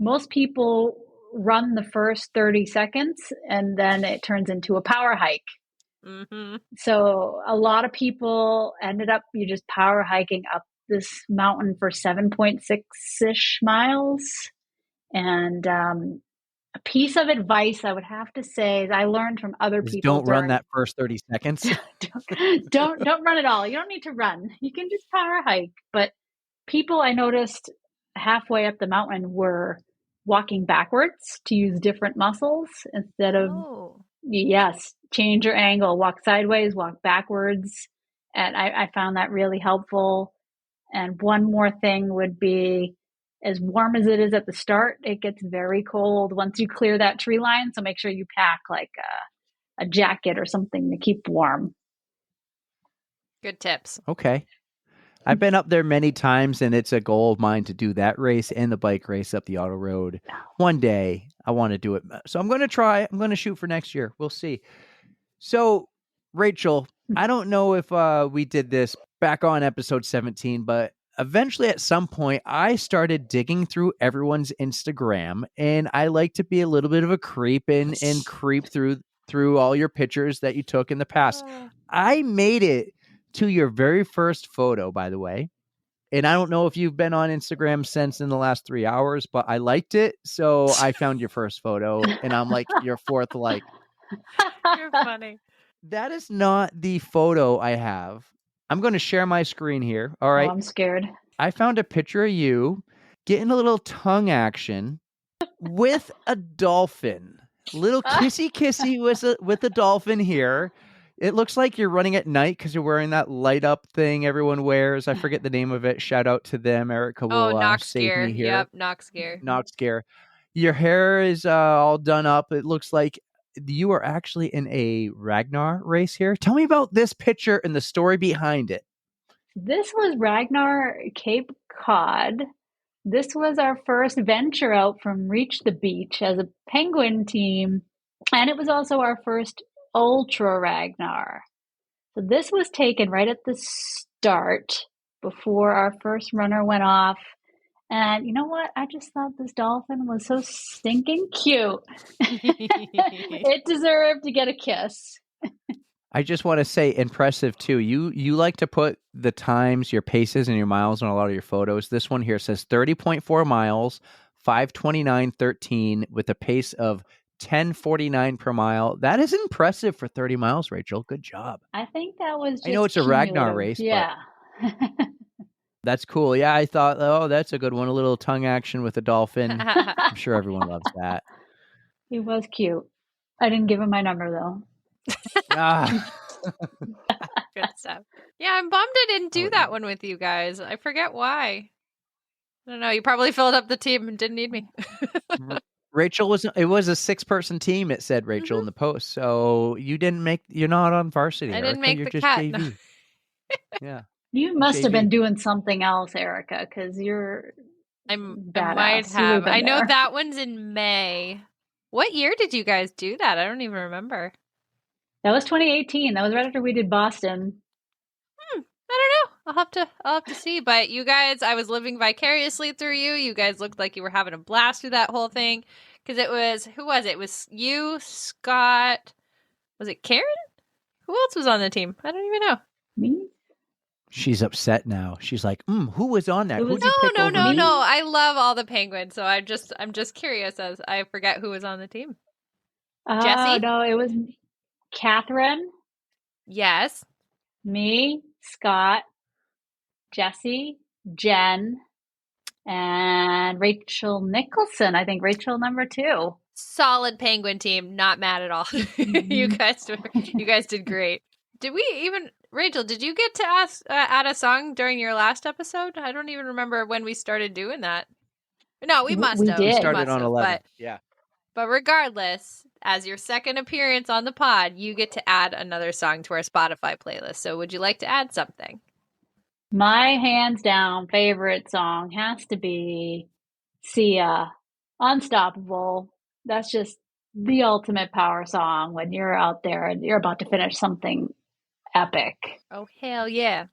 most people run the first 30 seconds and then it turns into a power hike. Mm-hmm. So a lot of people ended up you just power hiking up this mountain for 7.6-ish miles. And a piece of advice I would have to say is I learned from other people. Don't run that first 30 seconds. don't run at all. You don't need to run. You can just power hike. But people I noticed halfway up the mountain were walking backwards to use different muscles instead of, change your angle, walk sideways, walk backwards. And I found that really helpful. And one more thing would be, as warm as it is at the start, it gets very cold once you clear that tree line. So make sure you pack like a jacket or something to keep warm. Good tips. Okay. I've been up there many times, and it's a goal of mine to do that race and the bike race up the auto road. One day, I want to do it. So I'm going to try. I'm going to shoot for next year. We'll see. So, Rachel, I don't know if we did this back on episode 17, but eventually at some point, I started digging through everyone's Instagram, and I like to be a little bit of a creep and creep through all your pictures that you took in the past. I made it to your very first photo, by the way. And I don't know if you've been on Instagram since in the last 3 hours, but I liked it. So I found your first photo and I'm like your fourth like. You're funny. That is not the photo I have. I'm going to share my screen here. All right. Oh, I'm scared. I found a picture of you getting a little tongue action with a dolphin. Little kissy with a dolphin here. It looks like you're running at night because you're wearing that light up thing everyone wears. I forget the name of it. Shout out to them. Erika will Nox save gear. me here. Yep, Nox gear. Nox gear. Your hair is all done up. It looks like you are actually in a Ragnar race here. Tell me about this picture and the story behind it. This was Ragnar Cape Cod. This was our first venture out from Reach the Beach as a penguin team. And it was also our first Ultra Ragnar. So this was taken right at the start before our first runner went off. And you know what? I just thought this dolphin was so stinking cute. It deserved to get a kiss. I just want to say impressive too. You like to put the times, your paces, and your miles on a lot of your photos. This one here says 30.4 miles, 5:29:13 with a pace of 10:49 per mile. That is impressive for 30 miles, Rachel. Good job. I think that was just I know it's a Ragnar cumulative. race, Yeah. That's cool. Yeah, I thought, oh, that's a good one. A little tongue action with a dolphin. I'm sure everyone loves that. He was cute. I didn't give him my number though. Good stuff. Yeah, I'm bummed I didn't do that one with you guys. I forget why. I don't know. You probably filled up the team and didn't need me. Rachel it was a 6-person team, it said, Rachel, in the post. So you're not on varsity. I didn't Erika. make You're the just cut. JV. Yeah. You must have JV. been doing something else, Erika, because I badass. might You have. would've been I know there. that one's in May. What year did you guys do that? I don't even remember. That was 2018. That was right after we did Boston. I don't know. I'll have to see. But you guys, I was living vicariously through you. You guys looked like you were having a blast through that whole thing. Because who was it? It was you, Scott. Was it Karen? Who else was on the team? I don't even know. Me? She's upset now. She's like, who was on that? It was- Who'd you pick over me? No. I love all the penguins, so I'm just curious as I forget who was on the team. Jessie? No, it was Catherine, Yes. me, Scott, Jesse, Jen, and Rachel Nicholson. I think Rachel number 2. Solid penguin team. Not mad at all. You guys did great. Did we even Rachel, did you get to add a song during your last episode? I don't even remember when we started doing that. No, we must We have. did. We We started must on have, 11. Yeah. But regardless, as your second appearance on the pod, you get to add another song to our Spotify playlist. So would you like to add something? My hands down favorite song has to be Sia, Unstoppable. That's just the ultimate power song when you're out there and you're about to finish something epic. Oh, hell yeah.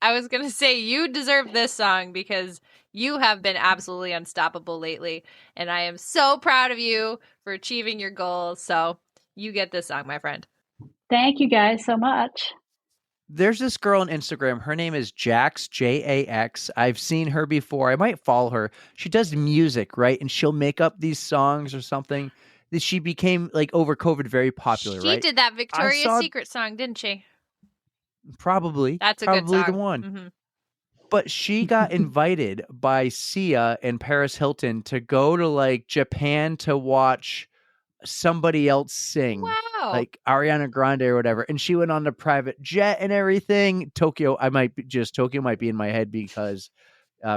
I was going to say you deserve this song because you have been absolutely unstoppable lately. And I am so proud of you for achieving your goals. So you get this song, my friend. Thank you guys so much. There's this girl on Instagram. Her name is Jax, Jax. I've seen her before. I might follow her. She does music, right? And she'll make up these songs or something. She became, like, over COVID, very popular, She right? did that Victoria's Secret song, didn't she? Probably. That's a good Probably song. the one. Mm-hmm. But she got invited by Sia and Paris Hilton to go to, like, Japan to watch somebody else sing. Wow. Like Ariana Grande or whatever. And she went on the private jet and everything. Tokyo might be in my head because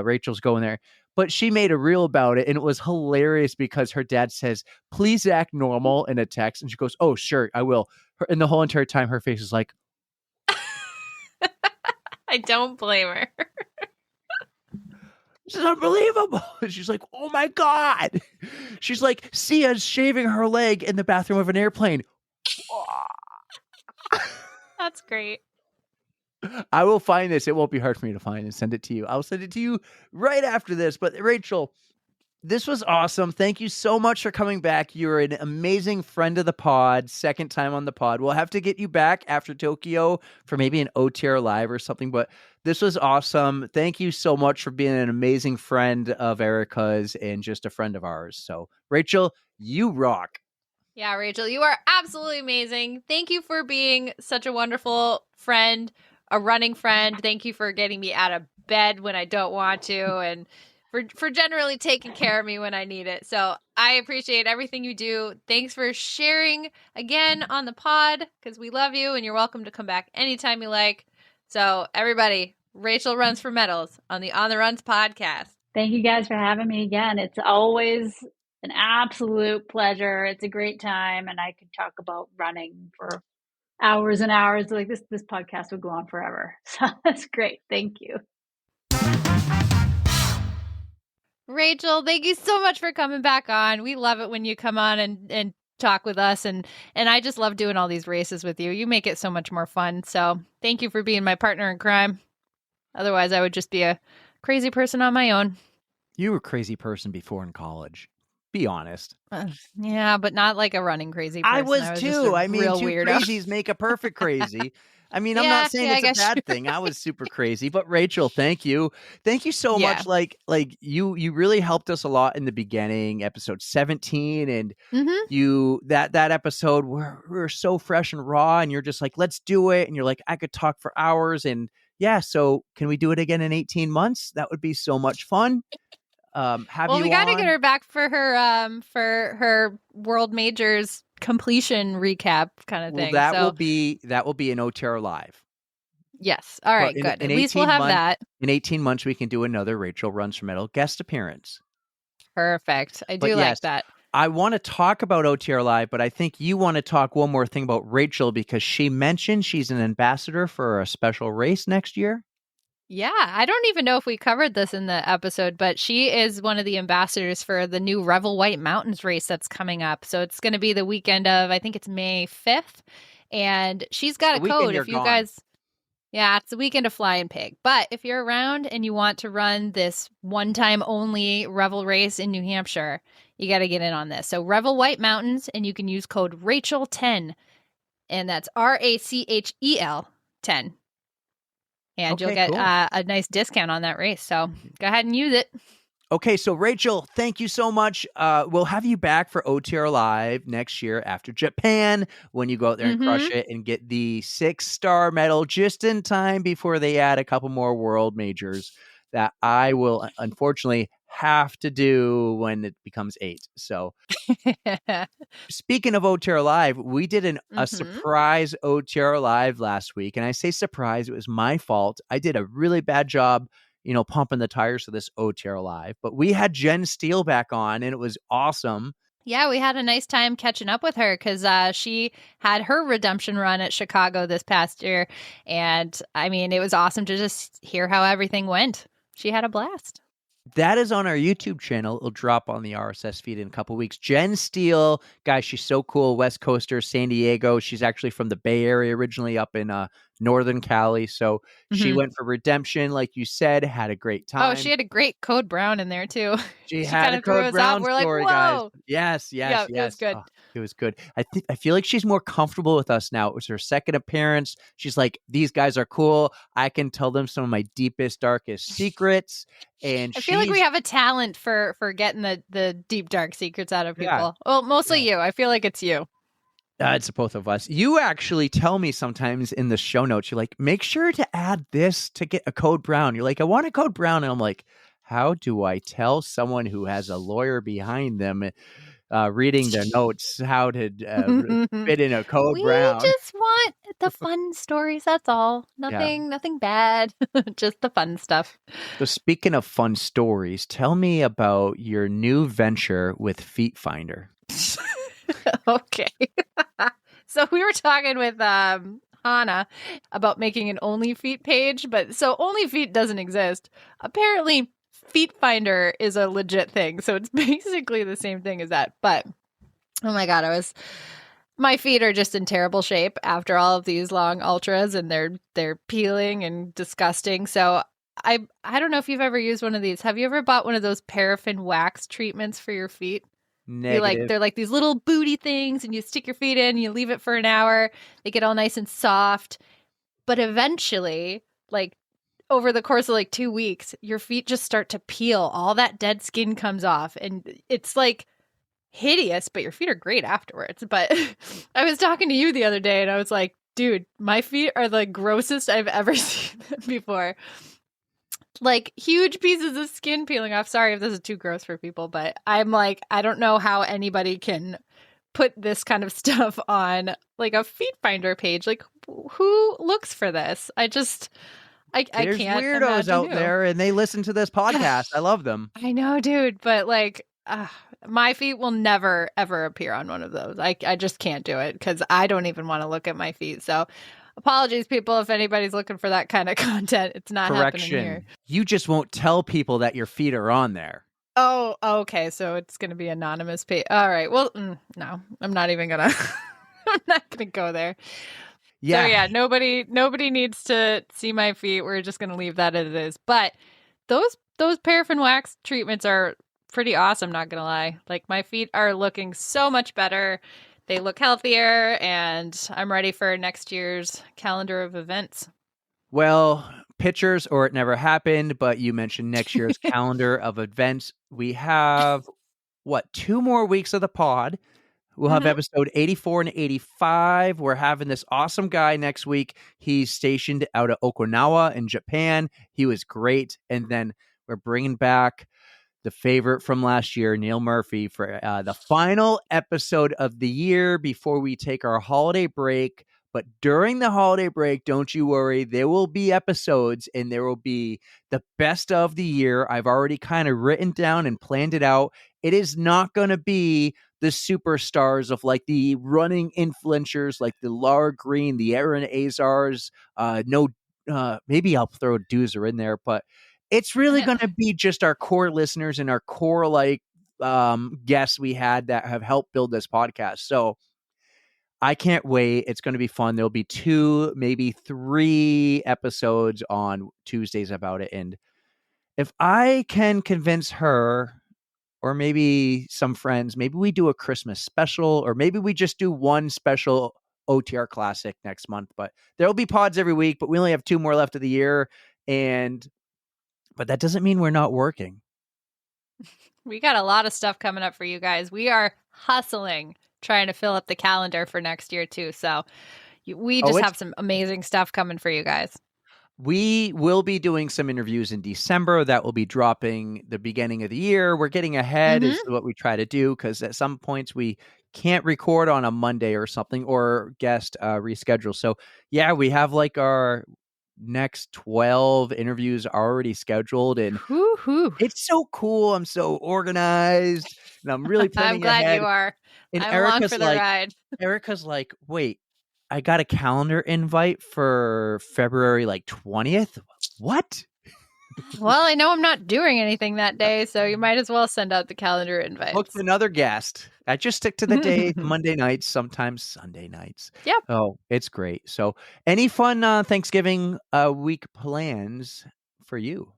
Rachel's going there. But she made a reel about it, and it was hilarious because her dad says, "Please act normal," in a text. And she goes, "Oh, sure, I will." And the whole entire time, her face is like, I don't blame her. This is unbelievable. She's like, oh my God. She's like, Sia's shaving her leg in the bathroom of an airplane. That's great. I will find this. It won't be hard for me to find and send it to you. I'll send it to you right after this. But Rachel, this was awesome. Thank you so much for coming back. You're an amazing friend of the pod. Second time on the pod. We'll have to get you back after Tokyo for maybe an OTR live or something. But this was awesome. Thank you so much for being an amazing friend of Erika's and just a friend of ours. So, Rachel, you rock. Yeah, Rachel, you are absolutely amazing. Thank you for being such a wonderful friend, a running friend. Thank you for getting me out of bed when I don't want to, and for generally taking care of me when I need it. So I appreciate everything you do. Thanks for sharing again on the pod, because we love you, and you're welcome to come back anytime you like. So everybody, Rachel runs for medals on the On the Runs podcast. Thank you guys for having me again. It's always an absolute pleasure. It's a great time, and I could talk about running for hours and hours. Like this podcast would go on forever. So that's great. Thank you. Rachel, thank you so much for coming back on. We love it when you come on and talk with us, and I just love doing all these races with you. You make it so much more fun. So thank you for being my partner in crime. Otherwise, I would just be a crazy person on my own. You were a crazy person before in college. Be honest. Yeah, but not like a running crazy person. I was just too. a I mean, real two weirdo. crazies make a perfect crazy. I mean, I'm Yeah, not saying yeah, I it's a guess bad thing. I was super crazy, but Rachel, thank you. Thank you so Yeah. much. Like you really helped us a lot in the beginning, episode 17, and Mm-hmm. you that episode where we were so fresh and raw, and you're just like, let's do it. And you're like, I could talk for hours. And yeah, so can we do it again in 18 months? That would be so much fun. Well, we got to get her back for her World Majors completion recap kind of thing. That so will be an OTR live. yes, all right, good. At least we'll have that. In 18 months, we can do another Rachel Runs for Medal guest appearance. Perfect. I do like that. I want to talk about OTR Live, but I think you want to talk one more thing about Rachel, because she mentioned she's an ambassador for a special race next year. Yeah, I don't even know if we covered this in the episode, but she is one of the ambassadors for the new Revel White Mountains race that's coming up. So it's going to be the weekend of, I think it's May 5th. And she's got a code if you guys... Yeah, it's the weekend of Flying Pig. But if you're around and you want to run this one-time only Revel race in New Hampshire, you got to get in on this. So Revel White Mountains, and you can use code Rachel10, and that's RACHEL 10. And you'll get a nice discount on that race. So go ahead and use it. Okay, so Rachel, thank you so much. We'll have you back for OTR Live next year after Japan, when you go out there and crush it and get the 6-star medal just in time before they add a couple more world majors that I will unfortunately have to do when it becomes 8. So speaking of OTR Live, we did a surprise OTR Live last week. And I say surprise, it was my fault. I did a really bad job, pumping the tires for this OTR Live. But we had Jen Steele back on, and it was awesome. Yeah, we had a nice time catching up with her, because she had her redemption run at Chicago this past year. And I mean, it was awesome to just hear how everything went. She had a blast. That is on our YouTube channel. It'll drop on the RSS feed in a couple weeks. Jen Steele, guys, she's so cool. West Coaster, San Diego. She's actually from the Bay Area originally, up in Northern Cali. So she went for redemption, like you said, had a great time. Oh, she had a great Code Brown in there too. She had a Code Brown story, guys. Yes. It was good. Oh, it was good. I feel like she's more comfortable with us now. It was her second appearance. She's like, these guys are cool. I can tell them some of my deepest, darkest secrets. And I feel like we have a talent for getting the deep, dark secrets out of people. Yeah. Well, mostly you. I feel like it's you. It's both of us. You actually tell me sometimes in the show notes, you're like, make sure to add this to get a Code Brown. You're like, I want a Code Brown. And I'm like, how do I tell someone who has a lawyer behind them reading their notes how to fit in a Code Brown? We just want the fun stories. That's all. Nothing bad. Just the fun stuff. So speaking of fun stories, tell me about your new venture with Feet Finder. Okay. So we were talking with Hannah about making an Only Feet page, but so Only Feet doesn't exist. Apparently, Feet Finder is a legit thing, so it's basically the same thing as that. But oh my God, my feet are just in terrible shape after all of these long ultras, and they're peeling and disgusting. So I don't know if you've ever used one of these. Have you ever bought one of those paraffin wax treatments for your feet? Negative. They're like these little booty things, and you stick your feet in, you leave it for an hour, they get all nice and soft. But eventually, like over the course of like 2 weeks, your feet just start to peel. All that dead skin comes off, and it's like hideous, but your feet are great afterwards. But I was talking to you the other day, and I was like, dude, my feet are the grossest I've ever seen them before. Like huge pieces of skin peeling off. Sorry if this is too gross for people, but I'm like, I don't know how anybody can put this kind of stuff on like a feet finder page. Like, who looks for this? I There's can't weirdos imagine out who. there, and they listen to this podcast. I love them. I know, dude, but like, my feet will never ever appear on one of those. I just can't do it because I don't even want to look at my feet. So, apologies, people, if anybody's looking for that kind of content. It's not happening here. Correction. You just won't tell people that your feet are on there. Oh, okay. So it's going to be anonymous page. All right. Well, no, I'm not even gonna. I'm not gonna go there. Yeah. So yeah, nobody needs to see my feet. We're just gonna leave that as it is. But those paraffin wax treatments are pretty awesome. Not gonna lie. Like my feet are looking so much better. They look healthier, and I'm ready for next year's calendar of events. Well, pictures or it never happened, but you mentioned next year's calendar of events. We have, 2 more weeks of the pod. We'll have episode 84 and 85. We're having this awesome guy next week. He's stationed out of Okinawa in Japan. He was great. And then we're bringing back the favorite from last year, Neil Murphy, for the final episode of the year before we take our holiday break. But during the holiday break, don't you worry, there will be episodes, and there will be the best of the year. I've already kind of written down and planned it out. It is not going to be the superstars of like the running influencers like the Lara Green, the Aaron Azars. Maybe I'll throw Doozer in there, but it's really going to be just our core listeners and our core guests we had that have helped build this podcast. So I can't wait. It's going to be fun. There'll be 2, maybe 3 episodes on Tuesdays about it. And if I can convince her, or maybe some friends, maybe we do a Christmas special, or maybe we just do one special OTR classic next month. But there'll be pods every week, but we only have 2 more left of the year. But that doesn't mean we're not working. We got a lot of stuff coming up for you guys. We are hustling, trying to fill up the calendar for next year too. So we just have some amazing stuff coming for you guys. We will be doing some interviews in December that will be dropping the beginning of the year. We're getting ahead is what we try to do, because at some points we can't record on a Monday or something, or guest reschedule. So yeah, we have like our next 12 interviews already scheduled, and it's so cool. I'm so organized, and I'm really planning I'm glad ahead. you are. And I'm along for the ride. Erica's like, wait, I got a calendar invite for February 20th. What? Well, I know I'm not doing anything that day, so you might as well send out the calendar invites. Book another guest. I just stick to the day, Monday nights, sometimes Sunday nights. Yep. Oh, it's great. So any fun Thanksgiving week plans for you?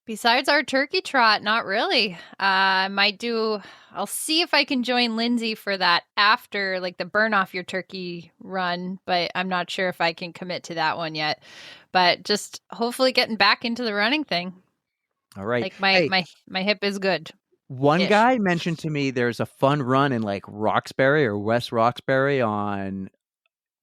Besides our turkey trot, not really. I'll see if I can join Lindsay for that after like the burn off your turkey run, but I'm not sure if I can commit to that one yet. But just hopefully getting back into the running thing. All right. Like my hip is good. One guy mentioned to me there's a fun run in like Roxbury or West Roxbury on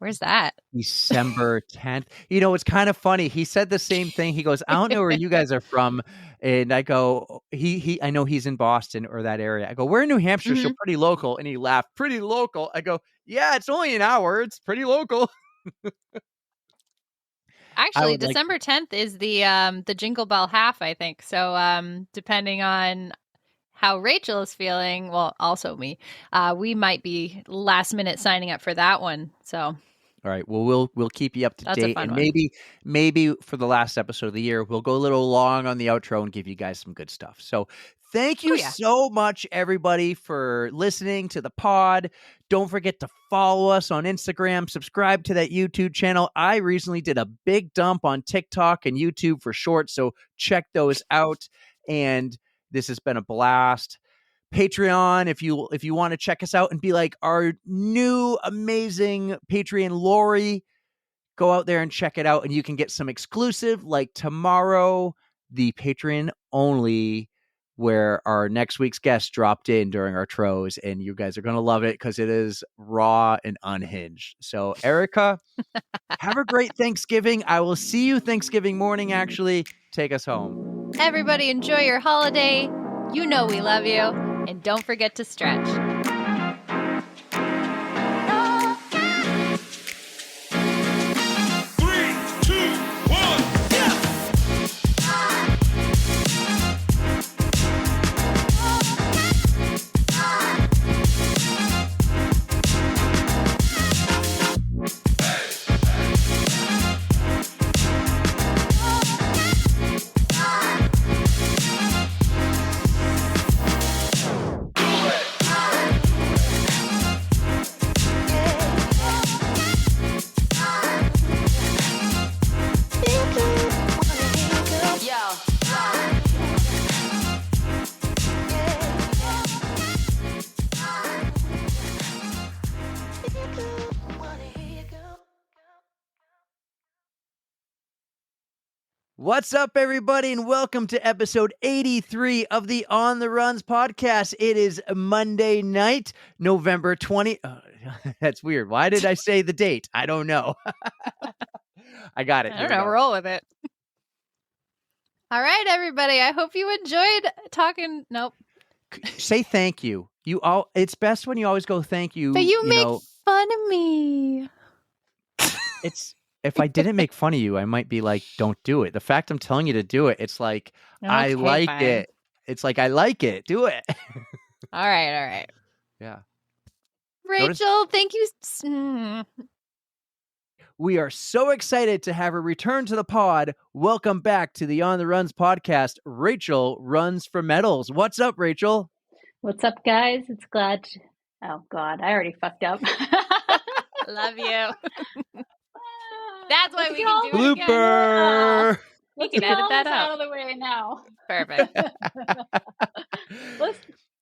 Where's that? December 10th. You know, it's kind of funny. He said the same thing. He goes, I don't know where you guys are from. And I go, I know he's in Boston or that area. I go, we're in New Hampshire, so pretty local. And he laughed, pretty local. I go, yeah, it's only an hour. It's pretty local. Actually, December 10th is the Jingle Bell half, I think. So depending on how Rachel is feeling, well, also me, we might be last minute signing up for that one. So All right. Well, we'll keep you up to That's a date, fun and one. maybe for the last episode of the year, we'll go a little long on the outro and give you guys some good stuff. So, thank you Oh, yeah. so much, everybody, for listening to the pod. Don't forget to follow us on Instagram. Subscribe to that YouTube channel. I recently did a big dump on TikTok and YouTube for shorts, so check those out. And this has been a blast. Patreon, if you want to check us out and be like our new amazing Patreon Lori, go out there and check it out, and you can get some exclusive, like tomorrow, the Patreon only, where our next week's guest dropped in during our Tros, and you guys are going to love it because it is raw and unhinged. So, Erika, have a great Thanksgiving. I will see you Thanksgiving morning, actually. Take us home. Everybody enjoy your holiday. You know we love you. And don't forget to stretch. 3, 2, 1. What's up, everybody, and welcome to episode 83 of the On the Runs podcast. It is Monday night, November 20. That's weird. Why did I say the date? I don't know. I got it. I Here don't we know. go. Roll with it. All right, everybody. I hope you enjoyed talking. Nope. Say thank you. It's best when you always go thank you. But you make know, fun of me. it's if I didn't make fun of you, I might be like, don't do it. The fact I'm telling you to do it, it's like I Okay, like fine. it. It's like I like it. Do it. All right. Yeah. Rachel, thank you. We are so excited to have her return to the pod. Welcome back to the On the Runs podcast. Rachel runs for medals. What's up, Rachel? What's up, guys? It's glad. Oh God, I already fucked up. Love you. That's why Let's we get can all do this it again. again. Blooper. We Let's can get edit all that this out. out of the way now. Perfect.